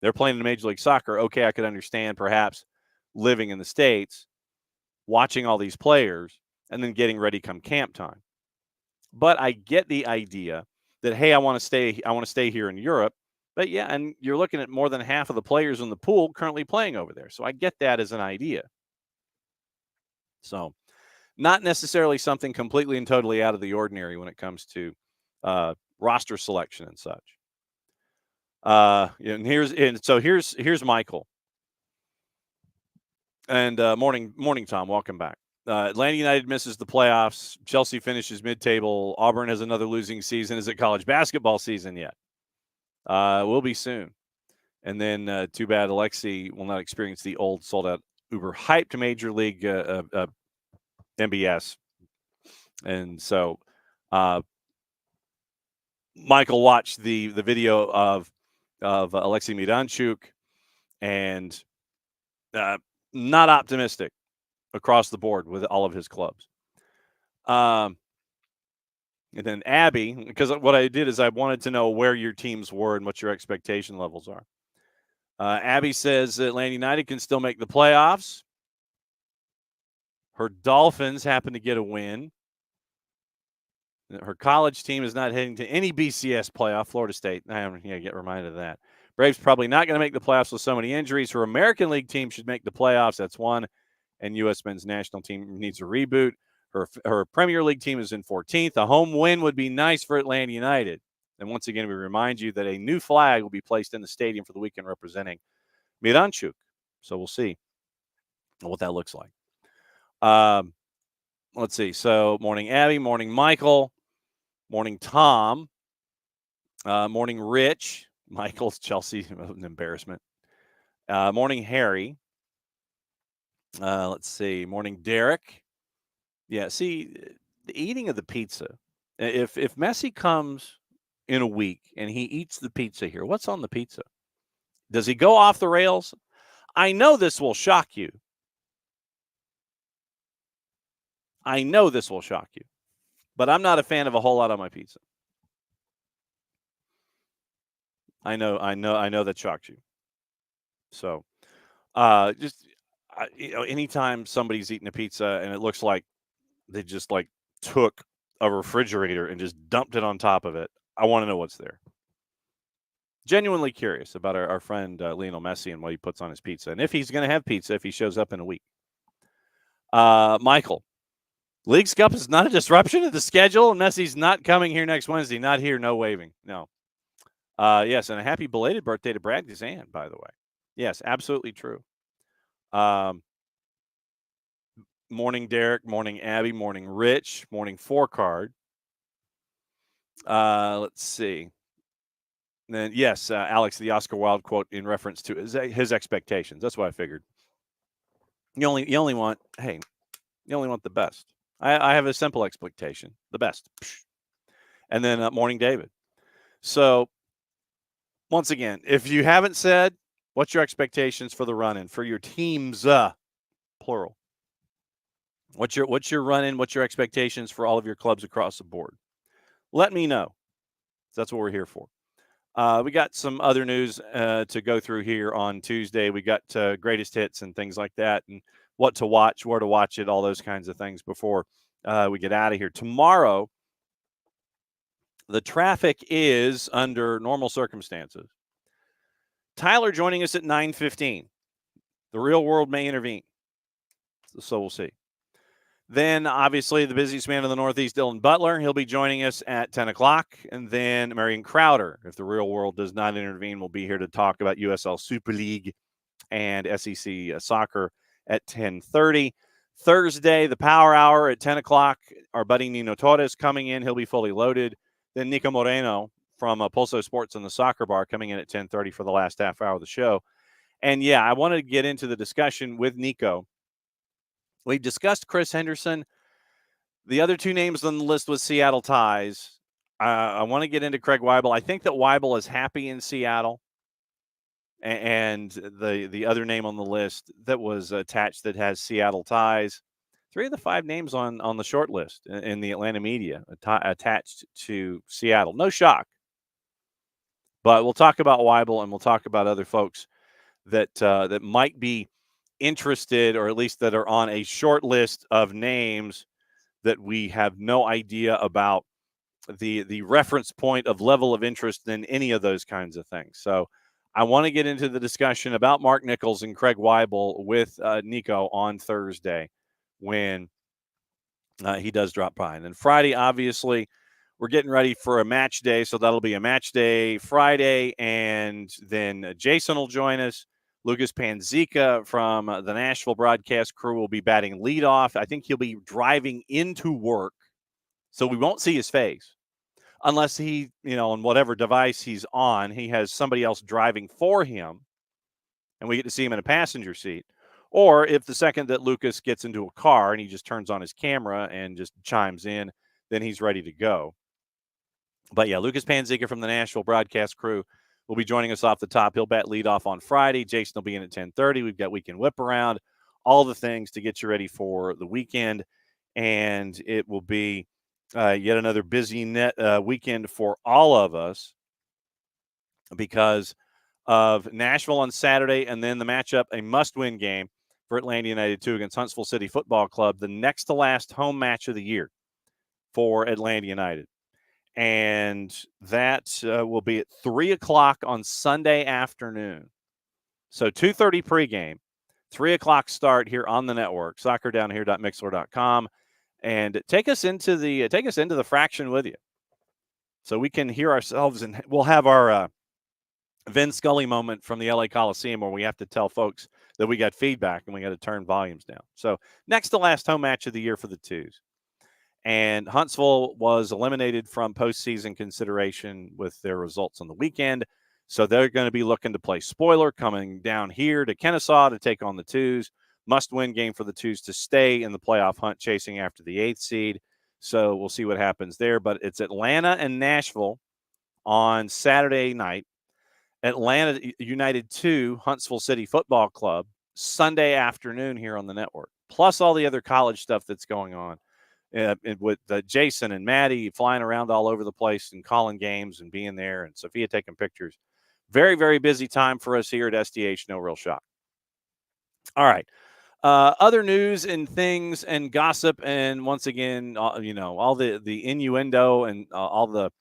they're playing in Major League Soccer, okay, I could understand perhaps living in the States, watching all these players, and then getting ready come camp time. But I get the idea that, hey, I want to stay here in Europe. But yeah, and you're looking at more than half of the players in the pool currently playing over there. So I get that as an idea. So not necessarily something completely and totally out of the ordinary when it comes to roster selection and such. And here's Michael. And morning, Tom. Welcome back. Atlanta United misses the playoffs. Chelsea finishes mid-table. Auburn has another losing season. Is it college basketball season yet? Will be soon. And then too bad Alexi will not experience the old sold-out uber hyped Major League MBS. And so Michael watched the video of Alexei Miranchuk and not optimistic across the board with all of his clubs. And then Abby, because what I did is I wanted to know where your teams were and what your expectation levels are. Abby says Atlanta United can still make the playoffs. Her Dolphins happen to get a win. Her college team is not heading to any BCS playoff. Florida State. I get reminded of that. Braves probably not going to make the playoffs with so many injuries. Her American League team should make the playoffs. That's one. And U.S. men's national team needs a reboot. Her Premier League team is in 14th. A home win would be nice for Atlanta United. And once again, we remind you that a new flag will be placed in the stadium for the weekend representing Miranchuk. So we'll see what that looks like. Let's see. So morning, Abby. Morning, Michael. Morning, Tom. Morning, Rich. Michael's Chelsea, an embarrassment. Morning, Harry. Let's see. Morning, Derek. Yeah, see, the eating of the pizza. If Messi comes in a week and he eats the pizza here, what's on the pizza? Does he go off the rails? I know this will shock you. But I'm not a fan of a whole lot on my pizza. I know that shocked you. So, anytime somebody's eating a pizza and it looks like they just took a refrigerator and just dumped it on top of it, I want to know what's there. Genuinely curious about our friend Lionel Messi and what he puts on his pizza, and if he's going to have pizza if he shows up in a week. Michael, League's Cup is not a disruption of the schedule, and Messi's not coming here next Wednesday. Not here, no waving. No. Yes, and a happy belated birthday to Brad Gazan, by the way. Yes, absolutely true. Morning, Derek. Morning, Abby. Morning, Rich. Morning, 4Card. Let's see. And then, yes, Alex, the Oscar Wilde quote in reference to his expectations. That's what I figured. You only want the best. I have a simple expectation, the best, and then Morning David. So once again, if you haven't said, what's your expectations for the run-in for your teams, plural? What's your run-in? What's your expectations for all of your clubs across the board? Let me know. That's what we're here for. We got some other news to go through here on Tuesday. We got greatest hits and things like that, and what to watch, where to watch it, all those kinds of things before we get out of here. Tomorrow, the traffic is under normal circumstances. Tyler joining us at 9:15. The real world may intervene, so we'll see. Then, obviously, the busiest man in the Northeast, Dylan Butler, he'll be joining us at 10 o'clock. And then Marion Crowder, if the real world does not intervene, will be here to talk about USL Super League and SEC soccer at 10:30. Thursday, the Power Hour at 10 o'clock. Our buddy Nino Torres coming in. He'll be fully loaded. Then Nico Moreno from Pulso Sports and the Soccer Bar coming in at 10:30 for the last half hour of the show. And, yeah, I wanted to get into the discussion with Nico. We discussed Chris Henderson. The other two names on the list was Seattle ties. I want to get into Craig Weibel. I think that Weibel is happy in Seattle. And the other name on the list that was attached that has Seattle ties, 3 of the 5 names on the short list in the Atlanta media attached to Seattle. No shock. But we'll talk about Weibel, and we'll talk about other folks that might be interested, or at least that are on a short list of names that we have no idea about the reference point of level of interest in any of those kinds of things. So I want to get into the discussion about Mark Nichols and Craig Weibel with Nico on Thursday when he does drop by. And then Friday, obviously, we're getting ready for a match day. So that'll be a match day Friday. And then Jason will join us. Lucas Panzica from the Nashville broadcast crew will be batting leadoff. I think he'll be driving into work, so we won't see his face unless he, on whatever device he's on, he has somebody else driving for him, and we get to see him in a passenger seat. Or if the second that Lucas gets into a car and he just turns on his camera and just chimes in, then he's ready to go. But, yeah, Lucas Panzica from the Nashville broadcast crew will be joining us off the top. He'll bat leadoff on Friday. Jason will be in at 10:30. We've got Weekend Whip Around, all the things to get you ready for the weekend. And it will be yet another busy weekend for all of us because of Nashville on Saturday and then the matchup, a must-win game for Atlanta United 2 against Huntsville City Football Club, the next to last home match of the year for Atlanta United. And that will be at 3 o'clock on Sunday afternoon. So 2:30 pregame, 3 o'clock start here on the network, soccerdownhere.mixler.com, and take us into the fraction with you, so we can hear ourselves, and we'll have our Vin Scully moment from the LA Coliseum where we have to tell folks that we got feedback and we got to turn volumes down. So next to last home match of the year for the Twos. And Huntsville was eliminated from postseason consideration with their results on the weekend. So they're going to be looking to play spoiler, coming down here to Kennesaw to take on the Twos. Must-win game for the Twos to stay in the playoff hunt, chasing after the 8th seed. So we'll see what happens there. But it's Atlanta and Nashville on Saturday night. Atlanta United 2, Huntsville City Football Club, Sunday afternoon here on the network, plus all the other college stuff that's going on. With Jason and Maddie flying around all over the place and calling games and being there, and Sophia taking pictures. Very, very busy time for us here at SDH. No real shock. All right. Other news and things and gossip, and once again, all the innuendo and all the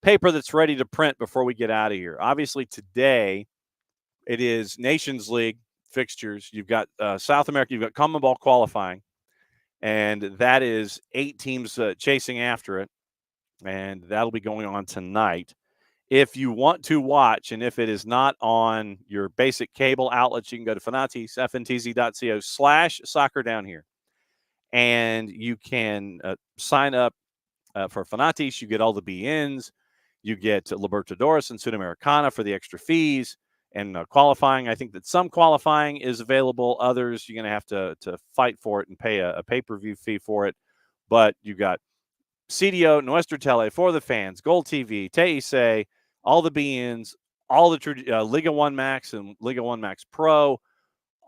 paper that's ready to print before we get out of here. Obviously, today it is Nations League fixtures. You've got South America. You've got CONMEBOL qualifying. And that is 8 teams chasing after it. And that'll be going on tonight. If you want to watch, and if it is not on your basic cable outlets, you can go to Fanatis, fntz.co/soccer down here. And you can sign up for Fanatis. You get all the BNs. You get Libertadores and Sudamericana for the extra fees. And qualifying, I think that some qualifying is available. Others, you're going to have to fight for it and pay a pay-per-view fee for it. But you got CDO, Nuestra Tele, For the Fans, Gold TV, Teise, all the beINs, all the Liga 1 Max and Liga 1 Max Pro.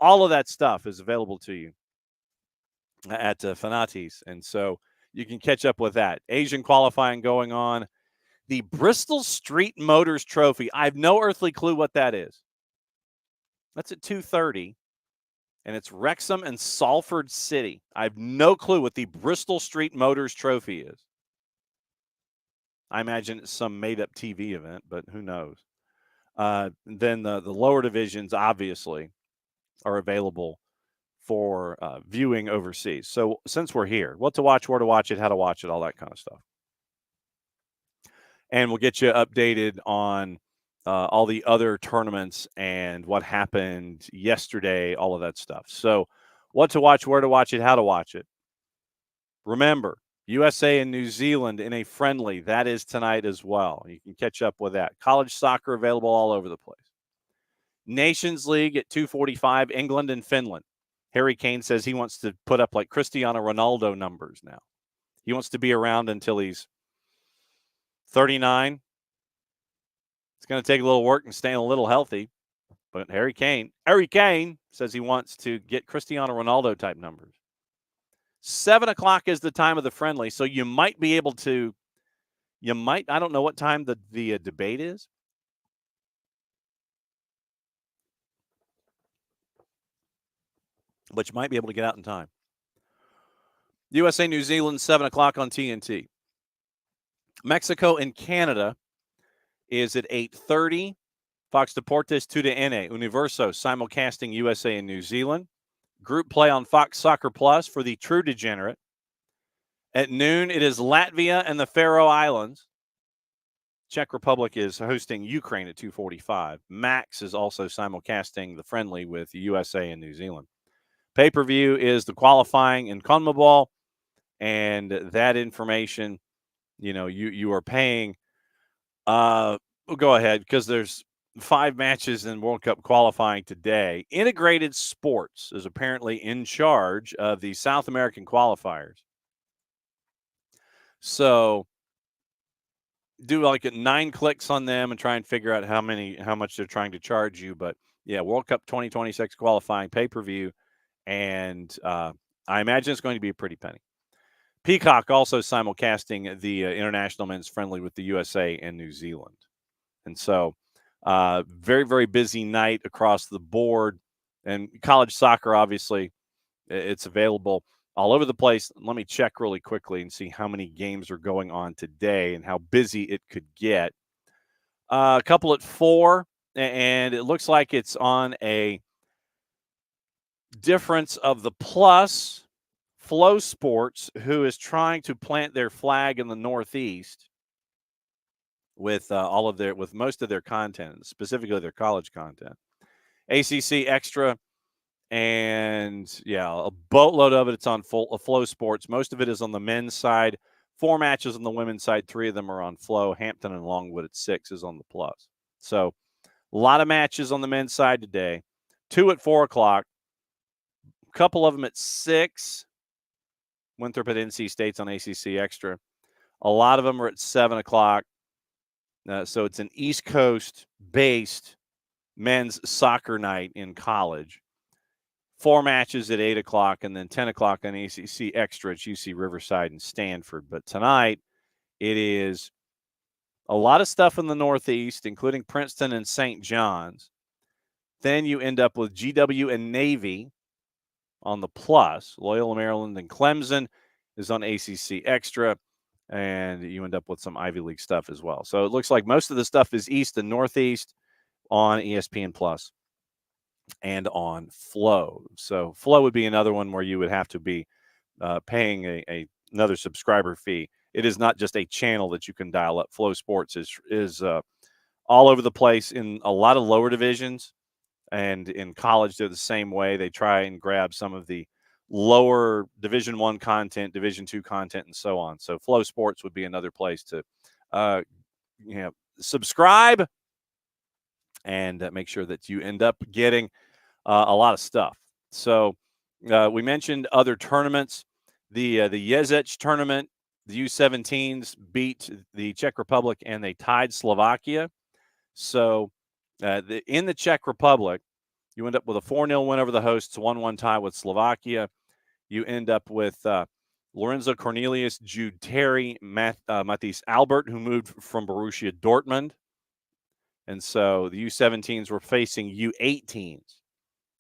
All of that stuff is available to you at Fanatis. And so you can catch up with that. Asian qualifying going on. The Bristol Street Motors Trophy. I have no earthly clue what that is. That's at 2:30. And it's Wrexham and Salford City. I have no clue what the Bristol Street Motors Trophy is. I imagine it's some made-up TV event, but who knows? Then the lower divisions, obviously, are available for viewing overseas. So since we're here, what to watch, where to watch it, how to watch it, all that kind of stuff. And we'll get you updated on all the other tournaments and what happened yesterday, all of that stuff. So what to watch, where to watch it, how to watch it. Remember, USA and New Zealand in a friendly. That is tonight as well. You can catch up with that. College soccer available all over the place. Nations League at 2:45, England and Finland. Harry Kane says he wants to put up like Cristiano Ronaldo numbers now. He wants to be around until he's 39. It's going to take a little work and staying a little healthy. But Harry Kane says he wants to get Cristiano Ronaldo type numbers. 7 o'clock is the time of the friendly, so you might be able to. I don't know what time the debate is. But you might be able to get out in time. USA, New Zealand, 7 o'clock on TNT. Mexico and Canada is at 8:30. Fox Deportes 2TN, Universo simulcasting USA and New Zealand. Group play on Fox Soccer Plus for the true degenerate. At noon, it is Latvia and the Faroe Islands. Czech Republic is hosting Ukraine at 2:45. Max is also simulcasting the friendly with USA and New Zealand. Pay-per-view is the qualifying in CONMEBOL, and that information, you are paying. We'll go ahead because there's 5 matches in World Cup qualifying today. Integrated Sports is apparently in charge of the South American qualifiers. So do like 9 clicks on them and try and figure out how much they're trying to charge you. But yeah, World Cup 2026 qualifying pay-per-view. And I imagine it's going to be a pretty penny. Peacock also simulcasting the international men's friendly with the USA and New Zealand. And so very, very busy night across the board. And college soccer, obviously, it's available all over the place. Let me check really quickly and see how many games are going on today and how busy it could get. A couple at 4, and it looks like it's on a difference of the plus. Flow Sports, who is trying to plant their flag in the Northeast with with most of their content, specifically their college content. ACC Extra, and a boatload of it. It's on Flow Sports. Most of it is on the men's side. 4 matches on the women's side. 3 of them are on Flow. Hampton and Longwood at 6 is on the plus. So a lot of matches on the men's side today. 2 at 4 o'clock. A couple of them at 6. Winthrop at NC State's on ACC Extra. A lot of them are at 7 o'clock. So it's an East Coast-based men's soccer night in college. 4 matches at 8 o'clock, and then 10 o'clock on ACC Extra at UC Riverside and Stanford. But tonight, it is a lot of stuff in the Northeast, including Princeton and St. John's. Then you end up with GW and Navy on the plus. Loyola Maryland and Clemson is on ACC Extra, and you end up with some Ivy League stuff as well. So it looks like most of the stuff is East and Northeast on ESPN Plus and on Flow. So Flow would be another one where you would have to be paying another subscriber fee. It is not just a channel that you can dial up. Flow Sports is all over the place in a lot of lower divisions. And in college, they're the same way. They try and grab some of the lower Division I content, Division II content, and so on. So Flow Sports would be another place to subscribe and make sure that you end up getting a lot of stuff. So we mentioned other tournaments. The Jezec tournament, the U17s beat the Czech Republic and they tied Slovakia. So in the Czech Republic, you end up with a 4-0 win over the hosts, 1-1 tie with Slovakia. You end up with Lorenzo Cornelius, Jude Terry, Matthijs Albert, who moved from Borussia Dortmund. And so the U17s were facing U18s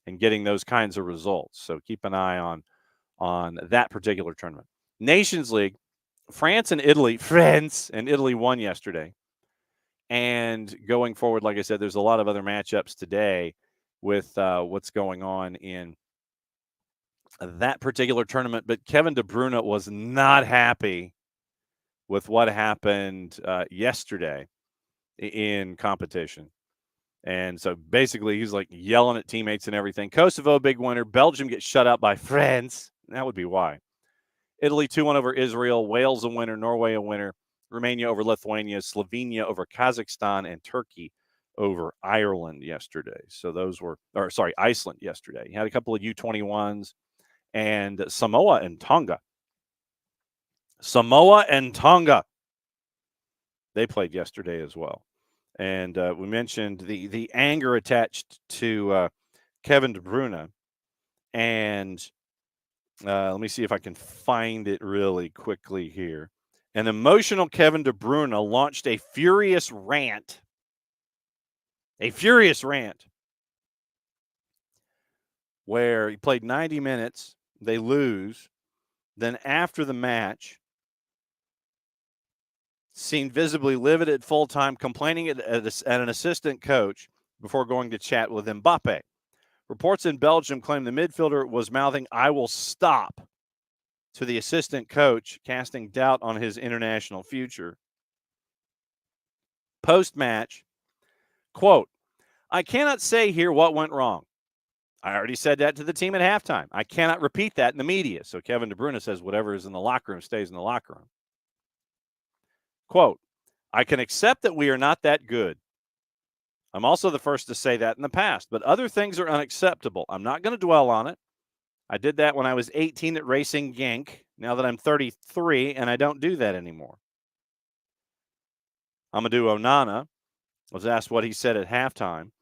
and getting those kinds of results. So keep an eye on that particular tournament. Nations League, France and Italy won yesterday. And going forward, like I said, there's a lot of other matchups today with what's going on in that particular tournament. But Kevin De Bruyne was not happy with what happened yesterday in competition. And so basically he's like yelling at teammates and everything. Kosovo, big winner. Belgium gets shut out by France. That would be why. Italy 2-1 over Israel. Wales a winner. Norway a winner. Romania over Lithuania. Slovenia over Kazakhstan. And Turkey over Ireland yesterday. So those were, Iceland yesterday. You had a couple of U21s and Samoa and Tonga. They played yesterday as well. And we mentioned the anger attached to Kevin De Bruyne. And let me see if I can find it really quickly here. An emotional Kevin De Bruyne launched a furious rant. Where he played 90 minutes. They lose. Then after the match, seen visibly livid at full time, complaining at an assistant coach before going to chat with Mbappe. Reports in Belgium claim the midfielder was mouthing, "I will stop," to the assistant coach, casting doubt on his international future. Post-match, quote, "I cannot say here what went wrong. I already said that to the team at halftime. I cannot repeat that in the media." So Kevin De Bruyne says whatever is in the locker room stays in the locker room. Quote, "I can accept that we are not that good. I'm also the first to say that in the past, but other things are unacceptable. I'm not going to dwell on it. I did that when I was 18 at Racing Genk. Now that I'm 33, and I don't do that anymore." Amadou Onana was asked what he said at halftime.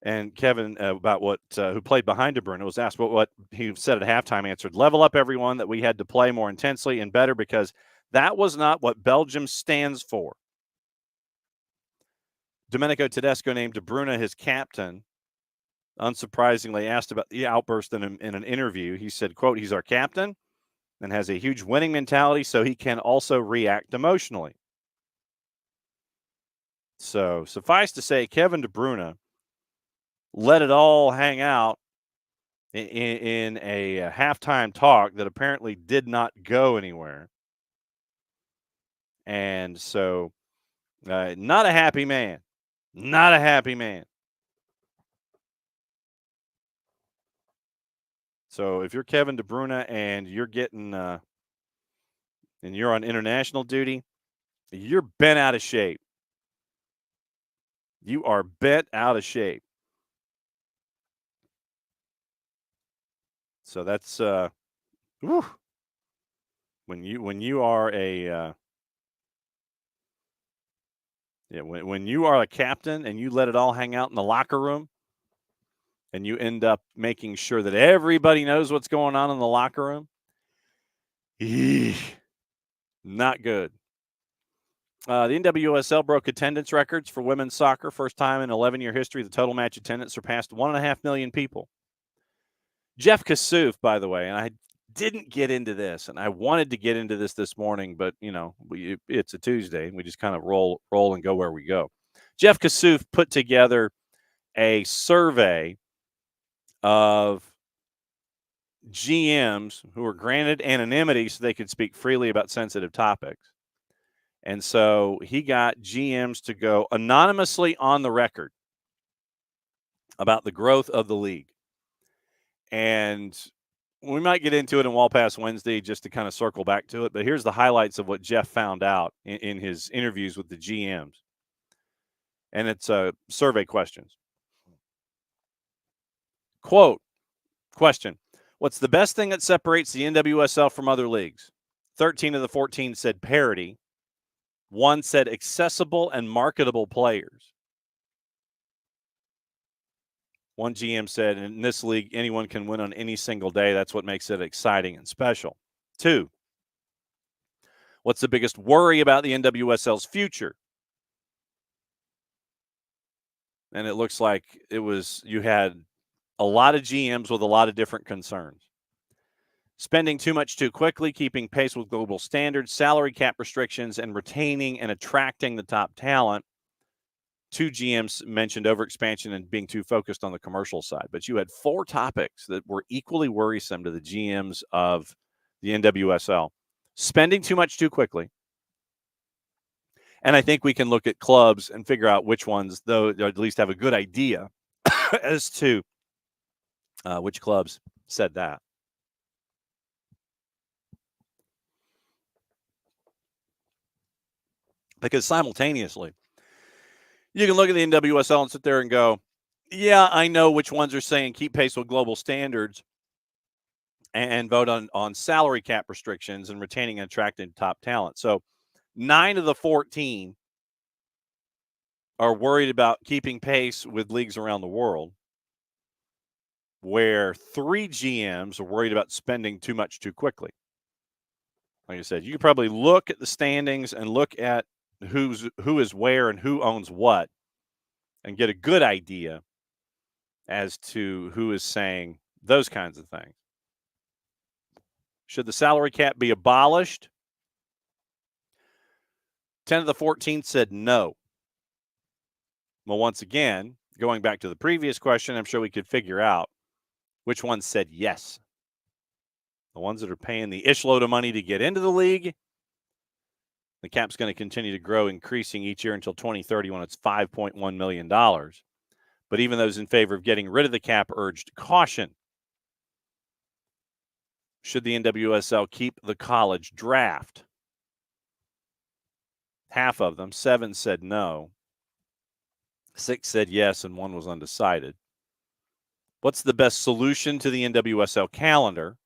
And Kevin, about what who played behind De Bruyne, was asked what he said at halftime, answered, "Level up, everyone, that we had to play more intensely and better because that was not what Belgium stands for." Domenico Tedesco named De Bruyne his captain. Unsurprisingly, asked about the outburst in an interview, he said, quote, "He's our captain and has a huge winning mentality, so he can also react emotionally." So suffice to say, Kevin De Bruyne let it all hang out in a halftime talk that apparently did not go anywhere. And so not a happy man. Not a happy man. So if you're Kevin De Bruyne and you're getting and you're on international duty, you're bent out of shape. You are bent out of shape. So that's whew. When you are a when you are a captain and you let it all hang out in the locker room, and you end up making sure that everybody knows what's going on in the locker room, not good. The NWSL broke attendance records for women's soccer. First time in 11-year history, the total match attendance surpassed 1.5 million people. Jeff Kassouf, by the way, and I didn't get into this, and I wanted to get into this morning, but, it's a Tuesday. We just kind of roll and go where we go. Jeff Kassouf put together a survey of GMs who were granted anonymity so they could speak freely about sensitive topics. And so he got GMs to go anonymously on the record about the growth of the league. And we might get into it in Wall Pass Wednesday just to kind of circle back to it. But here's the highlights of what Jeff found out in his interviews with the GMs. and it's survey questions. Quote, question, what's the best thing that separates the NWSL from other leagues? 13 of the 14 said parity. 1 said accessible and marketable players. 1 GM said, in this league, anyone can win on any single day. That's what makes it exciting and special. 2, what's the biggest worry about the NWSL's future? And it looks like you had a lot of GMs with a lot of different concerns. Spending too much too quickly, keeping pace with global standards, salary cap restrictions, and retaining and attracting the top talent. 2 GMs mentioned overexpansion and being too focused on the commercial side. But you had 4 topics that were equally worrisome to the GMs of the NWSL. Spending too much too quickly. And I think we can look at clubs and figure out which ones, though, at least have a good idea as to which clubs said that. Because simultaneously, you can look at the NWSL and sit there and go, yeah, I know which ones are saying keep pace with global standards and vote on salary cap restrictions and retaining and attracting top talent. So 9 of the 14 are worried about keeping pace with leagues around the world, where 3 GMs are worried about spending too much too quickly. Like I said, you could probably look at the standings and look at who is where and who owns what and get a good idea as to who is saying those kinds of things. Should the salary cap be abolished? 10 of the 14 said no. Well, once again, going back to the previous question, I'm sure we could figure out which ones said yes. The ones that are paying the ish load of money to get into the league. The cap's going to continue to grow, increasing each year until 2030 when it's $5.1 million. But even those in favor of getting rid of the cap urged caution. Should the NWSL keep the college draft? Half of them, 7 said no. 6 said yes, and 1 was undecided. What's the best solution to the NWSL calendar?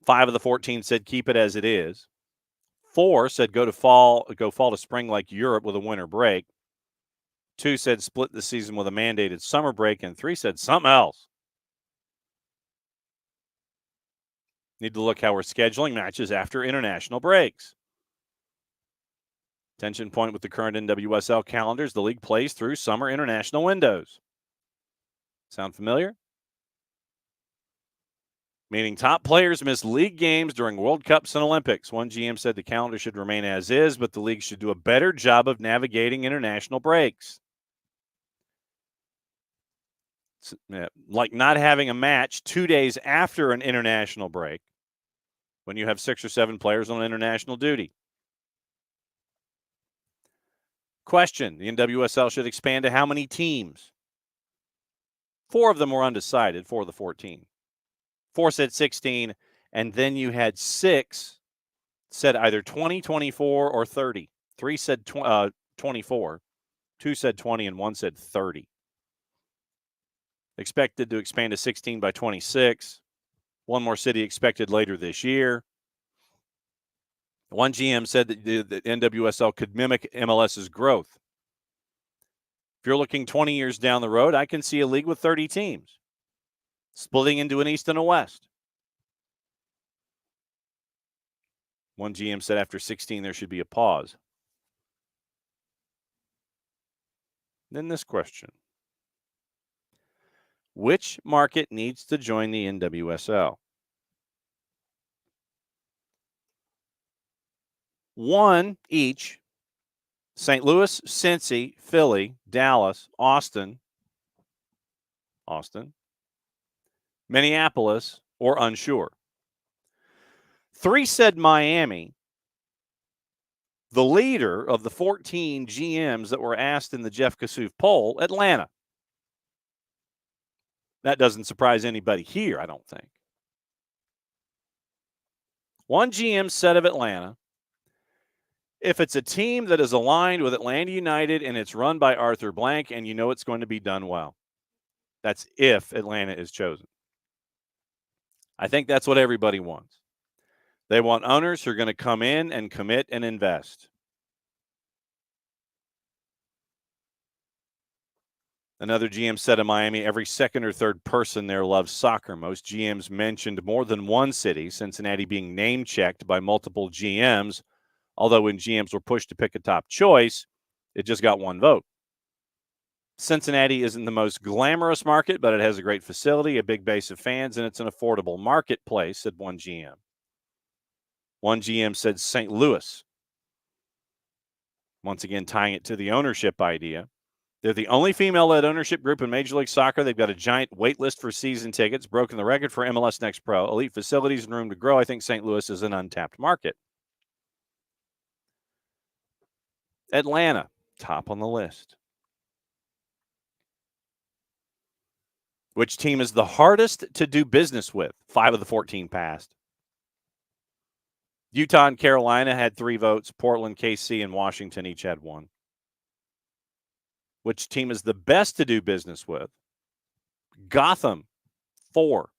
5 of the 14 said keep it as it is. 4 said go fall to spring like Europe with a winter break. 2 said split the season with a mandated summer break, and 3 said something else. Need to look how we're scheduling matches after international breaks. Tension point with the current NWSL calendars, the league plays through summer international windows. Sound familiar? Meaning top players miss league games during World Cups and Olympics. 1 GM said the calendar should remain as is, but the league should do a better job of navigating international breaks. Like not having a match 2 days after an international break when you have 6 or 7 players on international duty. Question, the NWSL should expand to how many teams? 4 of them were undecided, 4 of the 14. 4 said 16, and then you had 6 said either 20, 24, or 30. 3 said 24, 2 said 20, and 1 said 30. Expected to expand to 16 by 26. 1 more city expected later this year. 1 GM said that the NWSL could mimic MLS's growth. If you're looking 20 years down the road, I can see a league with 30 teams, splitting into an East and a West. 1 GM said after 16, there should be a pause. Then this question. Which market needs to join the NWSL? 1 each. St. Louis, Cincy, Philly, Dallas, Austin, Minneapolis, or unsure. 3 said Miami. The leader of the 14 GMs that were asked in the Jeff Kassouf poll, Atlanta. That doesn't surprise anybody here, I don't think. 1 GM said of Atlanta, If it's a team that is aligned with Atlanta United and it's run by Arthur Blank and you know it's going to be done well. That's if Atlanta is chosen. I think that's what everybody wants. They want owners who are going to come in and commit and invest. Another GM said in Miami, every second or third person there loves soccer. Most GMs mentioned more than one city, Cincinnati being name-checked by multiple GMs, although when GMs were pushed to pick a top choice, it just got one vote. Cincinnati isn't the most glamorous market, but it has a great facility, a big base of fans, and it's an affordable marketplace, said one GM. One GM said St. Louis, once again tying it to the ownership idea. They're the only female-led ownership group in Major League Soccer. They've got a giant wait list for season tickets, broken the record for MLS Next Pro, elite facilities and room to grow. I think St. Louis is an untapped market. Atlanta, top on the list. Which team is the hardest to do business with? 5 of the 14 passed. Utah and Carolina had 3 votes. Portland, KC, and Washington each had 1. Which team is the best to do business with? Gotham, 4.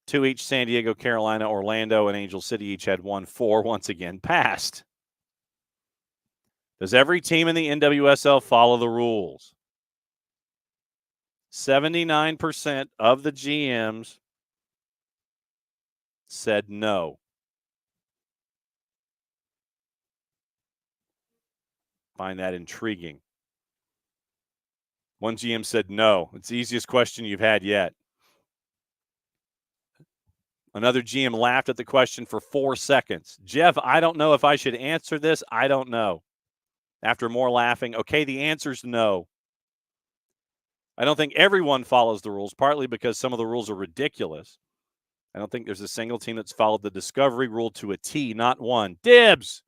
2 each. San Diego, Carolina, Orlando, and Angel City each had 1. 4 once again passed. Does every team in the NWSL follow the rules? 79% of the GMs said no. Find that intriguing. One GM said no. It's the easiest question you've had yet. Another GM laughed at the question for 4 seconds. Jeff, I don't know if I should answer this. I don't know. After more laughing, okay, the answer's no. I don't think everyone follows the rules, partly because some of the rules are ridiculous. I don't think there's a single team that's followed the discovery rule to a T, not one. Dibs!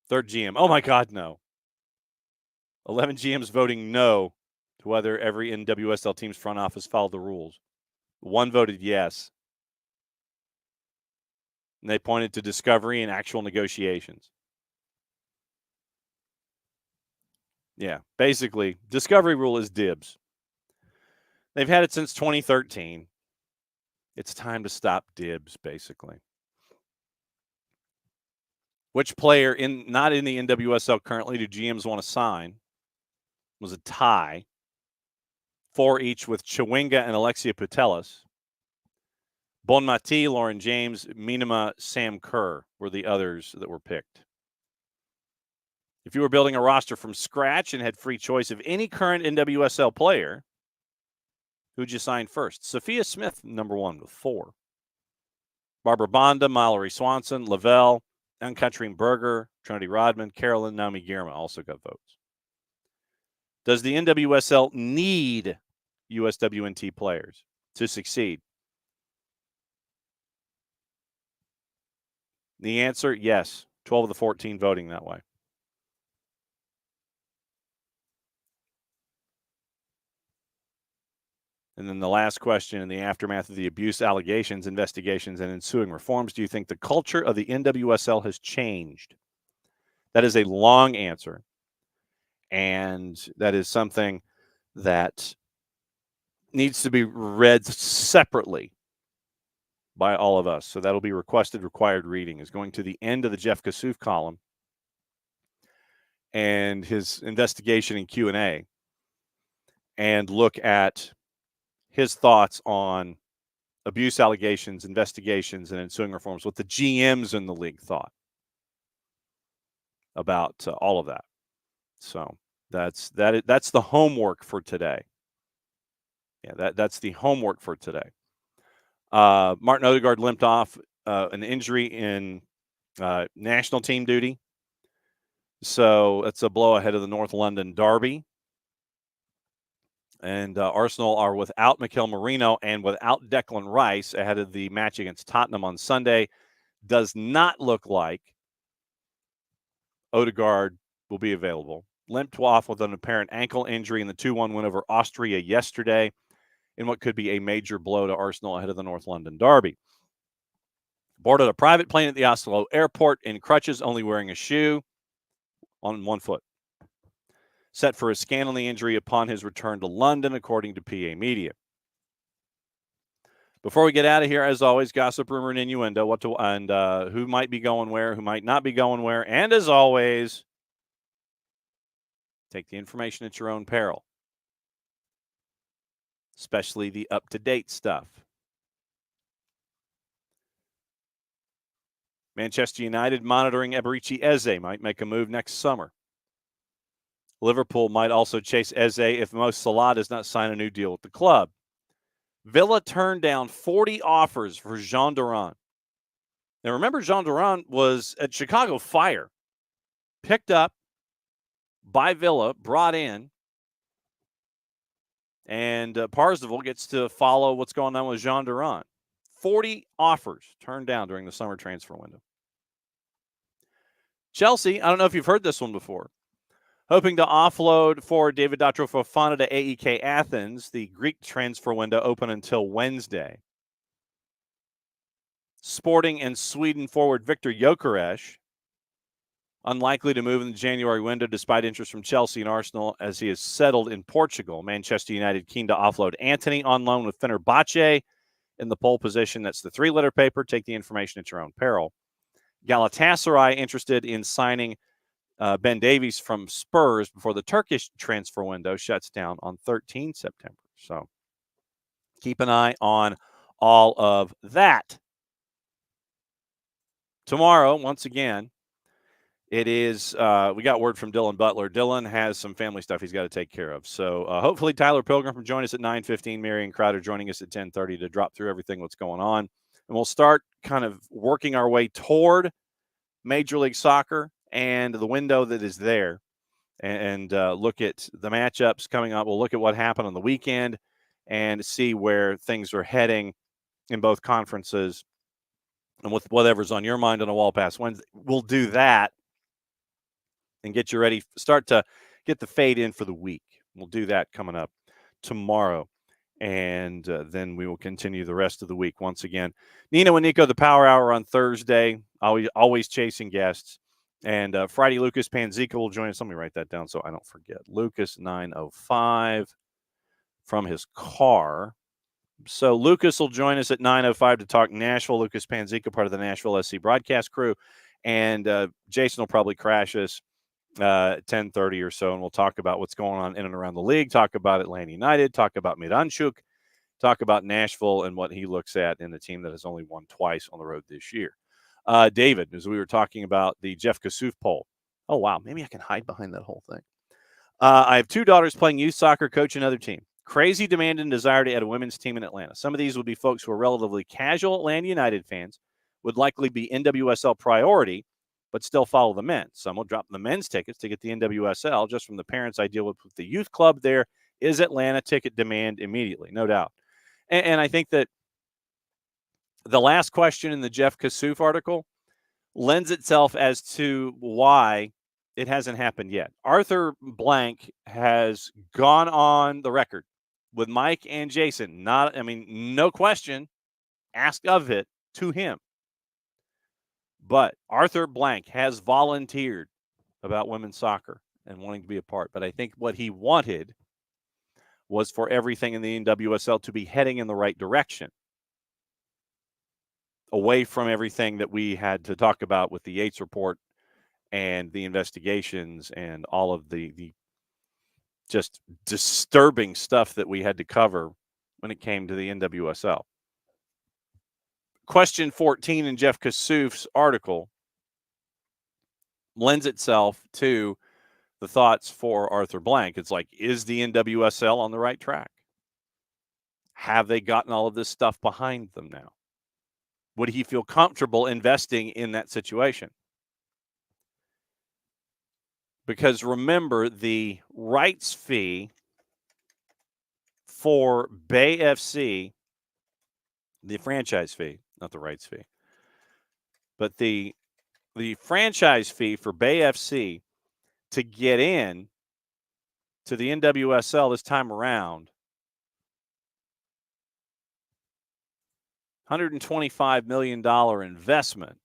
Third GM, oh my God, no. 11 GMs voting no to whether every NWSL team's front office followed the rules. 1 voted yes. And they pointed to discovery and actual negotiations. Yeah, basically, discovery rule is dibs. They've had it since 2013. It's time to stop dibs, basically. Which player not in the NWSL currently do GMs want to sign? Was a tie. 4 each with Chewinga and Alexia Putellas. Bonmati, Lauren James, Minima, Sam Kerr were the others that were picked. If you were building a roster from scratch and had free choice of any current NWSL player, who'd you sign first? Sophia Smith, number 1 with 4. Barbara Bonda, Mallory Swanson, Lavelle, Ann-Katrine Berger, Trinity Rodman, Carolyn, Naomi Guillermo also got votes. Does the NWSL need USWNT players to succeed? The answer, yes. 12 of the 14 voting that way. And then the last question, in the aftermath of the abuse allegations, investigations, and ensuing reforms, do you think the culture of the NWSL has changed? That is a long answer. And that is something that needs to be read separately by all of us. So that'll be required reading, is going to the end of the Jeff Kassouf column and his investigation and Q&A, and look at his thoughts on abuse allegations, investigations, and ensuing reforms, what the GMs in the league thought about all of that. So that's the homework for today. Yeah, that's the homework for today. Martin Odegaard limped off an injury in national team duty. So it's a blow ahead of the North London derby. And Arsenal are without Mikel Merino and without Declan Rice ahead of the match against Tottenham on Sunday. Does not look like Odegaard will be available. Limped off with an apparent ankle injury in the 2-1 win over Austria yesterday in what could be a major blow to Arsenal ahead of the North London derby. Boarded a private plane at the Oslo airport in crutches, only wearing a shoe on one foot. Set for a scan on the injury upon his return to London, according to PA Media. Before we get out of here, as always, gossip, rumor, and innuendo, who might be going where, who might not be going where, and as always, take the information at your own peril, especially the up-to-date stuff. Manchester United monitoring Eberechi Eze, might make a move next summer. Liverpool might also chase Eze if Mo Salah does not sign a new deal with the club. Villa turned down 40 offers for Jean Duran. Now, remember, Jean Duran was at Chicago Fire, picked up by Villa, brought in, and Parzival gets to follow what's going on with Jean Duran. 40 offers turned down during the summer transfer window. Chelsea, I don't know if you've heard this one before, hoping to offload forward David Datro Fofana to AEK Athens. The Greek transfer window open until Wednesday. Sporting and Sweden forward Victor Gyökeres, unlikely to move in the January window despite interest from Chelsea and Arsenal as he is settled in Portugal. Manchester United keen to offload Antony on loan with Fenerbahce in the pole position. That's the three-letter paper. Take the information at your own peril. Galatasaray interested in signing Ben Davies from Spurs before the Turkish transfer window shuts down on 13 September. So keep an eye on all of that. Tomorrow, once again, it is, we got word from Dylan Butler. Dylan has some family stuff he's got to take care of. So hopefully Tyler Pilgrim can join us at 9:15. Marion Crowder joining us at 10:30 to drop through everything what's going on. And we'll start kind of working our way toward Major League Soccer and the window that is there and look at the matchups coming up. We'll look at what happened on the weekend and see where things are heading in both conferences. And with whatever's on your mind on a Wall Pass Wednesday, we'll do that and get you ready. Start to get the fade in for the week. We'll do that coming up tomorrow. And then we will continue the rest of the week. Once again, Nino and Nico, the Power Hour on Thursday, always chasing guests. And Friday, Lucas Panzica will join us. Let me write that down so I don't forget. Lucas 9:05 from his car. So Lucas will join us at 9:05 to talk Nashville. Lucas Panzica, part of the Nashville SC broadcast crew. And Jason will probably crash us 10:30 or so, and we'll talk about what's going on in and around the league, talk about Atlanta United, talk about Miranchuk, talk about Nashville and what he looks at in the team that has only won twice on the road this year. David, as we were talking about the Jeff Kassouf poll. Oh, wow. Maybe I can hide behind that whole thing. I have two daughters playing youth soccer, coach another team. Crazy demand and desire to add a women's team in Atlanta. Some of these would be folks who are relatively casual Atlanta United fans, would likely be NWSL priority, but still follow the men. Some will drop the men's tickets to get the NWSL. Just from the parents I deal with the youth club, there is Atlanta ticket demand immediately, no doubt. And I think that the last question in the Jeff Kassouf article lends itself as to why it hasn't happened yet. Arthur Blank has gone on the record with Mike and Jason. No question asked of it to him. But Arthur Blank has volunteered about women's soccer and wanting to be a part. But I think what he wanted was for everything in the NWSL to be heading in the right direction, away from everything that we had to talk about with the Yates report and the investigations and all of the just disturbing stuff that we had to cover when it came to the NWSL. Question 14 in Jeff Kassouf's article lends itself to the thoughts for Arthur Blank. It's like, is the NWSL on the right track? Have they gotten all of this stuff behind them now? Would he feel comfortable investing in that situation? Because remember, the rights fee for Bay FC, the franchise fee, not the rights fee, but the franchise fee for Bay FC to get in to the NWSL this time around, $125 million investment.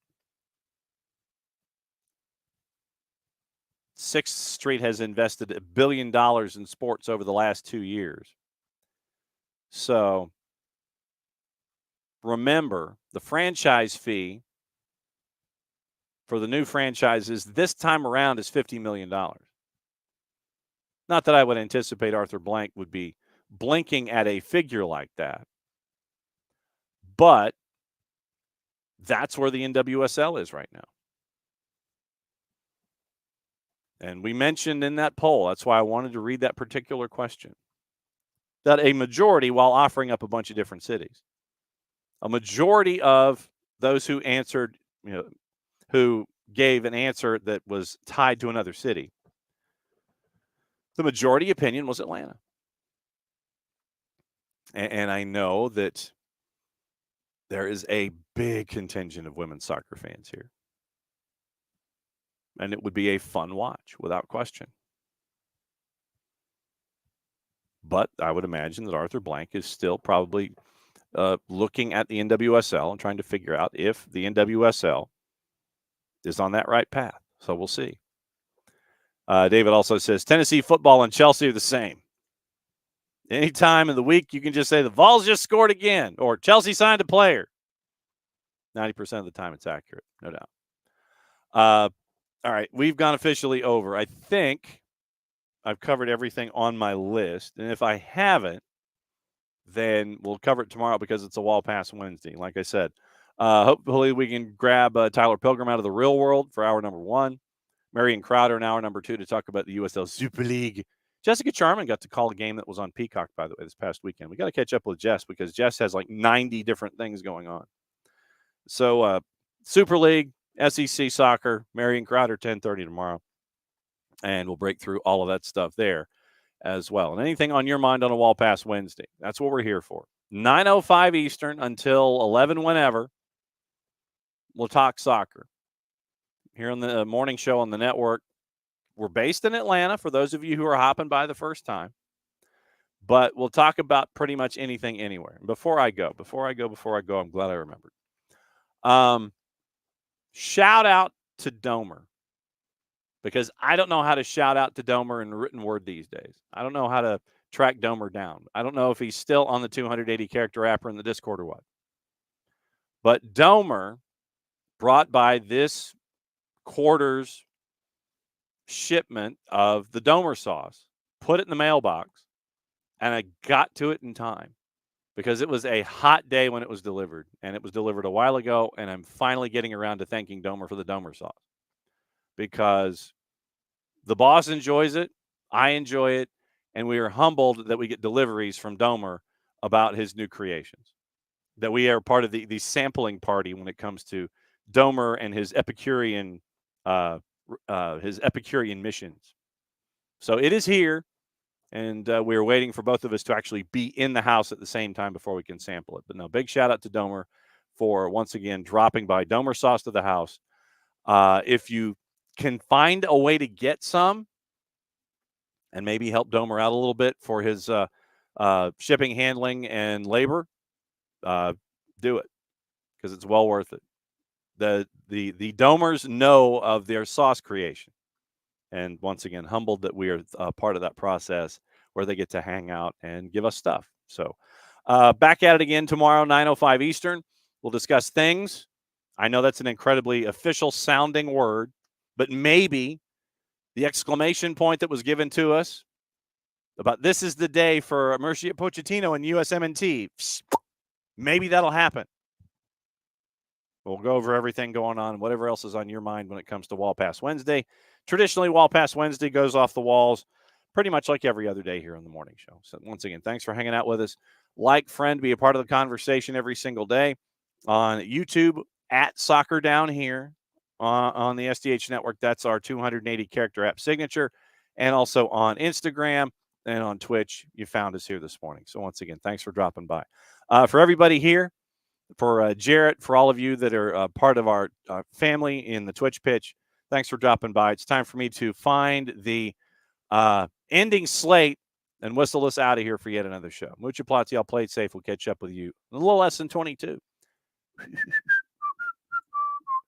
6th Street has invested $1 billion in sports over the last 2 years. So remember, the franchise fee for the new franchises this time around is $50 million. Not that I would anticipate Arthur Blank would be blinking at a figure like that, but that's where the NWSL is right now. And we mentioned in that poll, that's why I wanted to read that particular question, that a majority, while offering up a bunch of different cities, a majority of those who answered, who gave an answer that was tied to another city, the majority opinion was Atlanta. And I know that there is a big contingent of women's soccer fans here. And it would be a fun watch, without question. But I would imagine that Arthur Blank is still probably looking at the NWSL and trying to figure out if the NWSL is on that right path. So we'll see. David also says Tennessee football and Chelsea are the same. Any time of the week, you can just say the Vols just scored again or Chelsea signed a player. 90% of the time, it's accurate, no doubt. All right, we've gone officially over. I think I've covered everything on my list. And if I haven't, then we'll cover it tomorrow because it's a Wall Pass Wednesday. Like I said, hopefully we can grab Tyler Pilgrim out of the real world for hour number 1. Marion Crowder in hour number 2 to talk about the USL Super League. Jessica Charman got to call a game that was on Peacock, by the way, this past weekend. We got to catch up with Jess because Jess has like 90 different things going on. So Super League, SEC soccer, Marion Crowder, 10:30 tomorrow. And we'll break through all of that stuff there as well. And anything on your mind on a Wall Pass Wednesday, that's what we're here for. 9:05 Eastern until 11 whenever, we'll talk soccer. Here on the morning show on the network, we're based in Atlanta for those of you who are hopping by the first time. But we'll talk about pretty much anything anywhere. Before I go, I'm glad I remembered. Shout out to Domer. Because I don't know how to shout out to Domer in written word these days. I don't know how to track Domer down. I don't know if he's still on the 280-character app or in the Discord or what. But Domer brought by this quarter's shipment of the Domer sauce, put it in the mailbox, and I got to it in time because it was a hot day when it was delivered. And it was delivered a while ago, and I'm finally getting around to thanking Domer for the Domer sauce. Because the boss enjoys it, I enjoy it, and we are humbled that we get deliveries from Domer about his new creations. That we are part of the sampling party when it comes to Domer and his Epicurean missions. So it is here, and we're waiting for both of us to actually be in the house at the same time before we can sample it. But no, big shout out to Domer for once again dropping by. Domer sauce to the house. If you can find a way to get some and maybe help Domer out a little bit for his shipping, handling, and labor, do it because it's well worth it. The Domers know of their sauce creation. And once again, humbled that we are part of that process where they get to hang out and give us stuff. So back at it again tomorrow, 9:05 Eastern. We'll discuss things. I know that's an incredibly official sounding word, but maybe the exclamation point that was given to us about this is the day for Mauricio Pochettino and USMNT, maybe that'll happen. We'll go over everything going on, whatever else is on your mind when it comes to Wall Pass Wednesday. Traditionally, Wall Pass Wednesday goes off the walls pretty much like every other day here on the morning show. So once again, thanks for hanging out with us. Like, friend, be a part of the conversation every single day on YouTube at Soccer Down Here on the SDH network. That's our 280-character app signature. And also on Instagram and on Twitch. You found us here this morning. So once again, thanks for dropping by. For everybody here, for Jarrett, for all of you that are part of our family in the Twitch pitch, thanks for dropping by. It's time for me to find the ending slate and whistle us out of here for yet another show. Mucha Platiel played safe. We'll catch up with you in a little less than 22.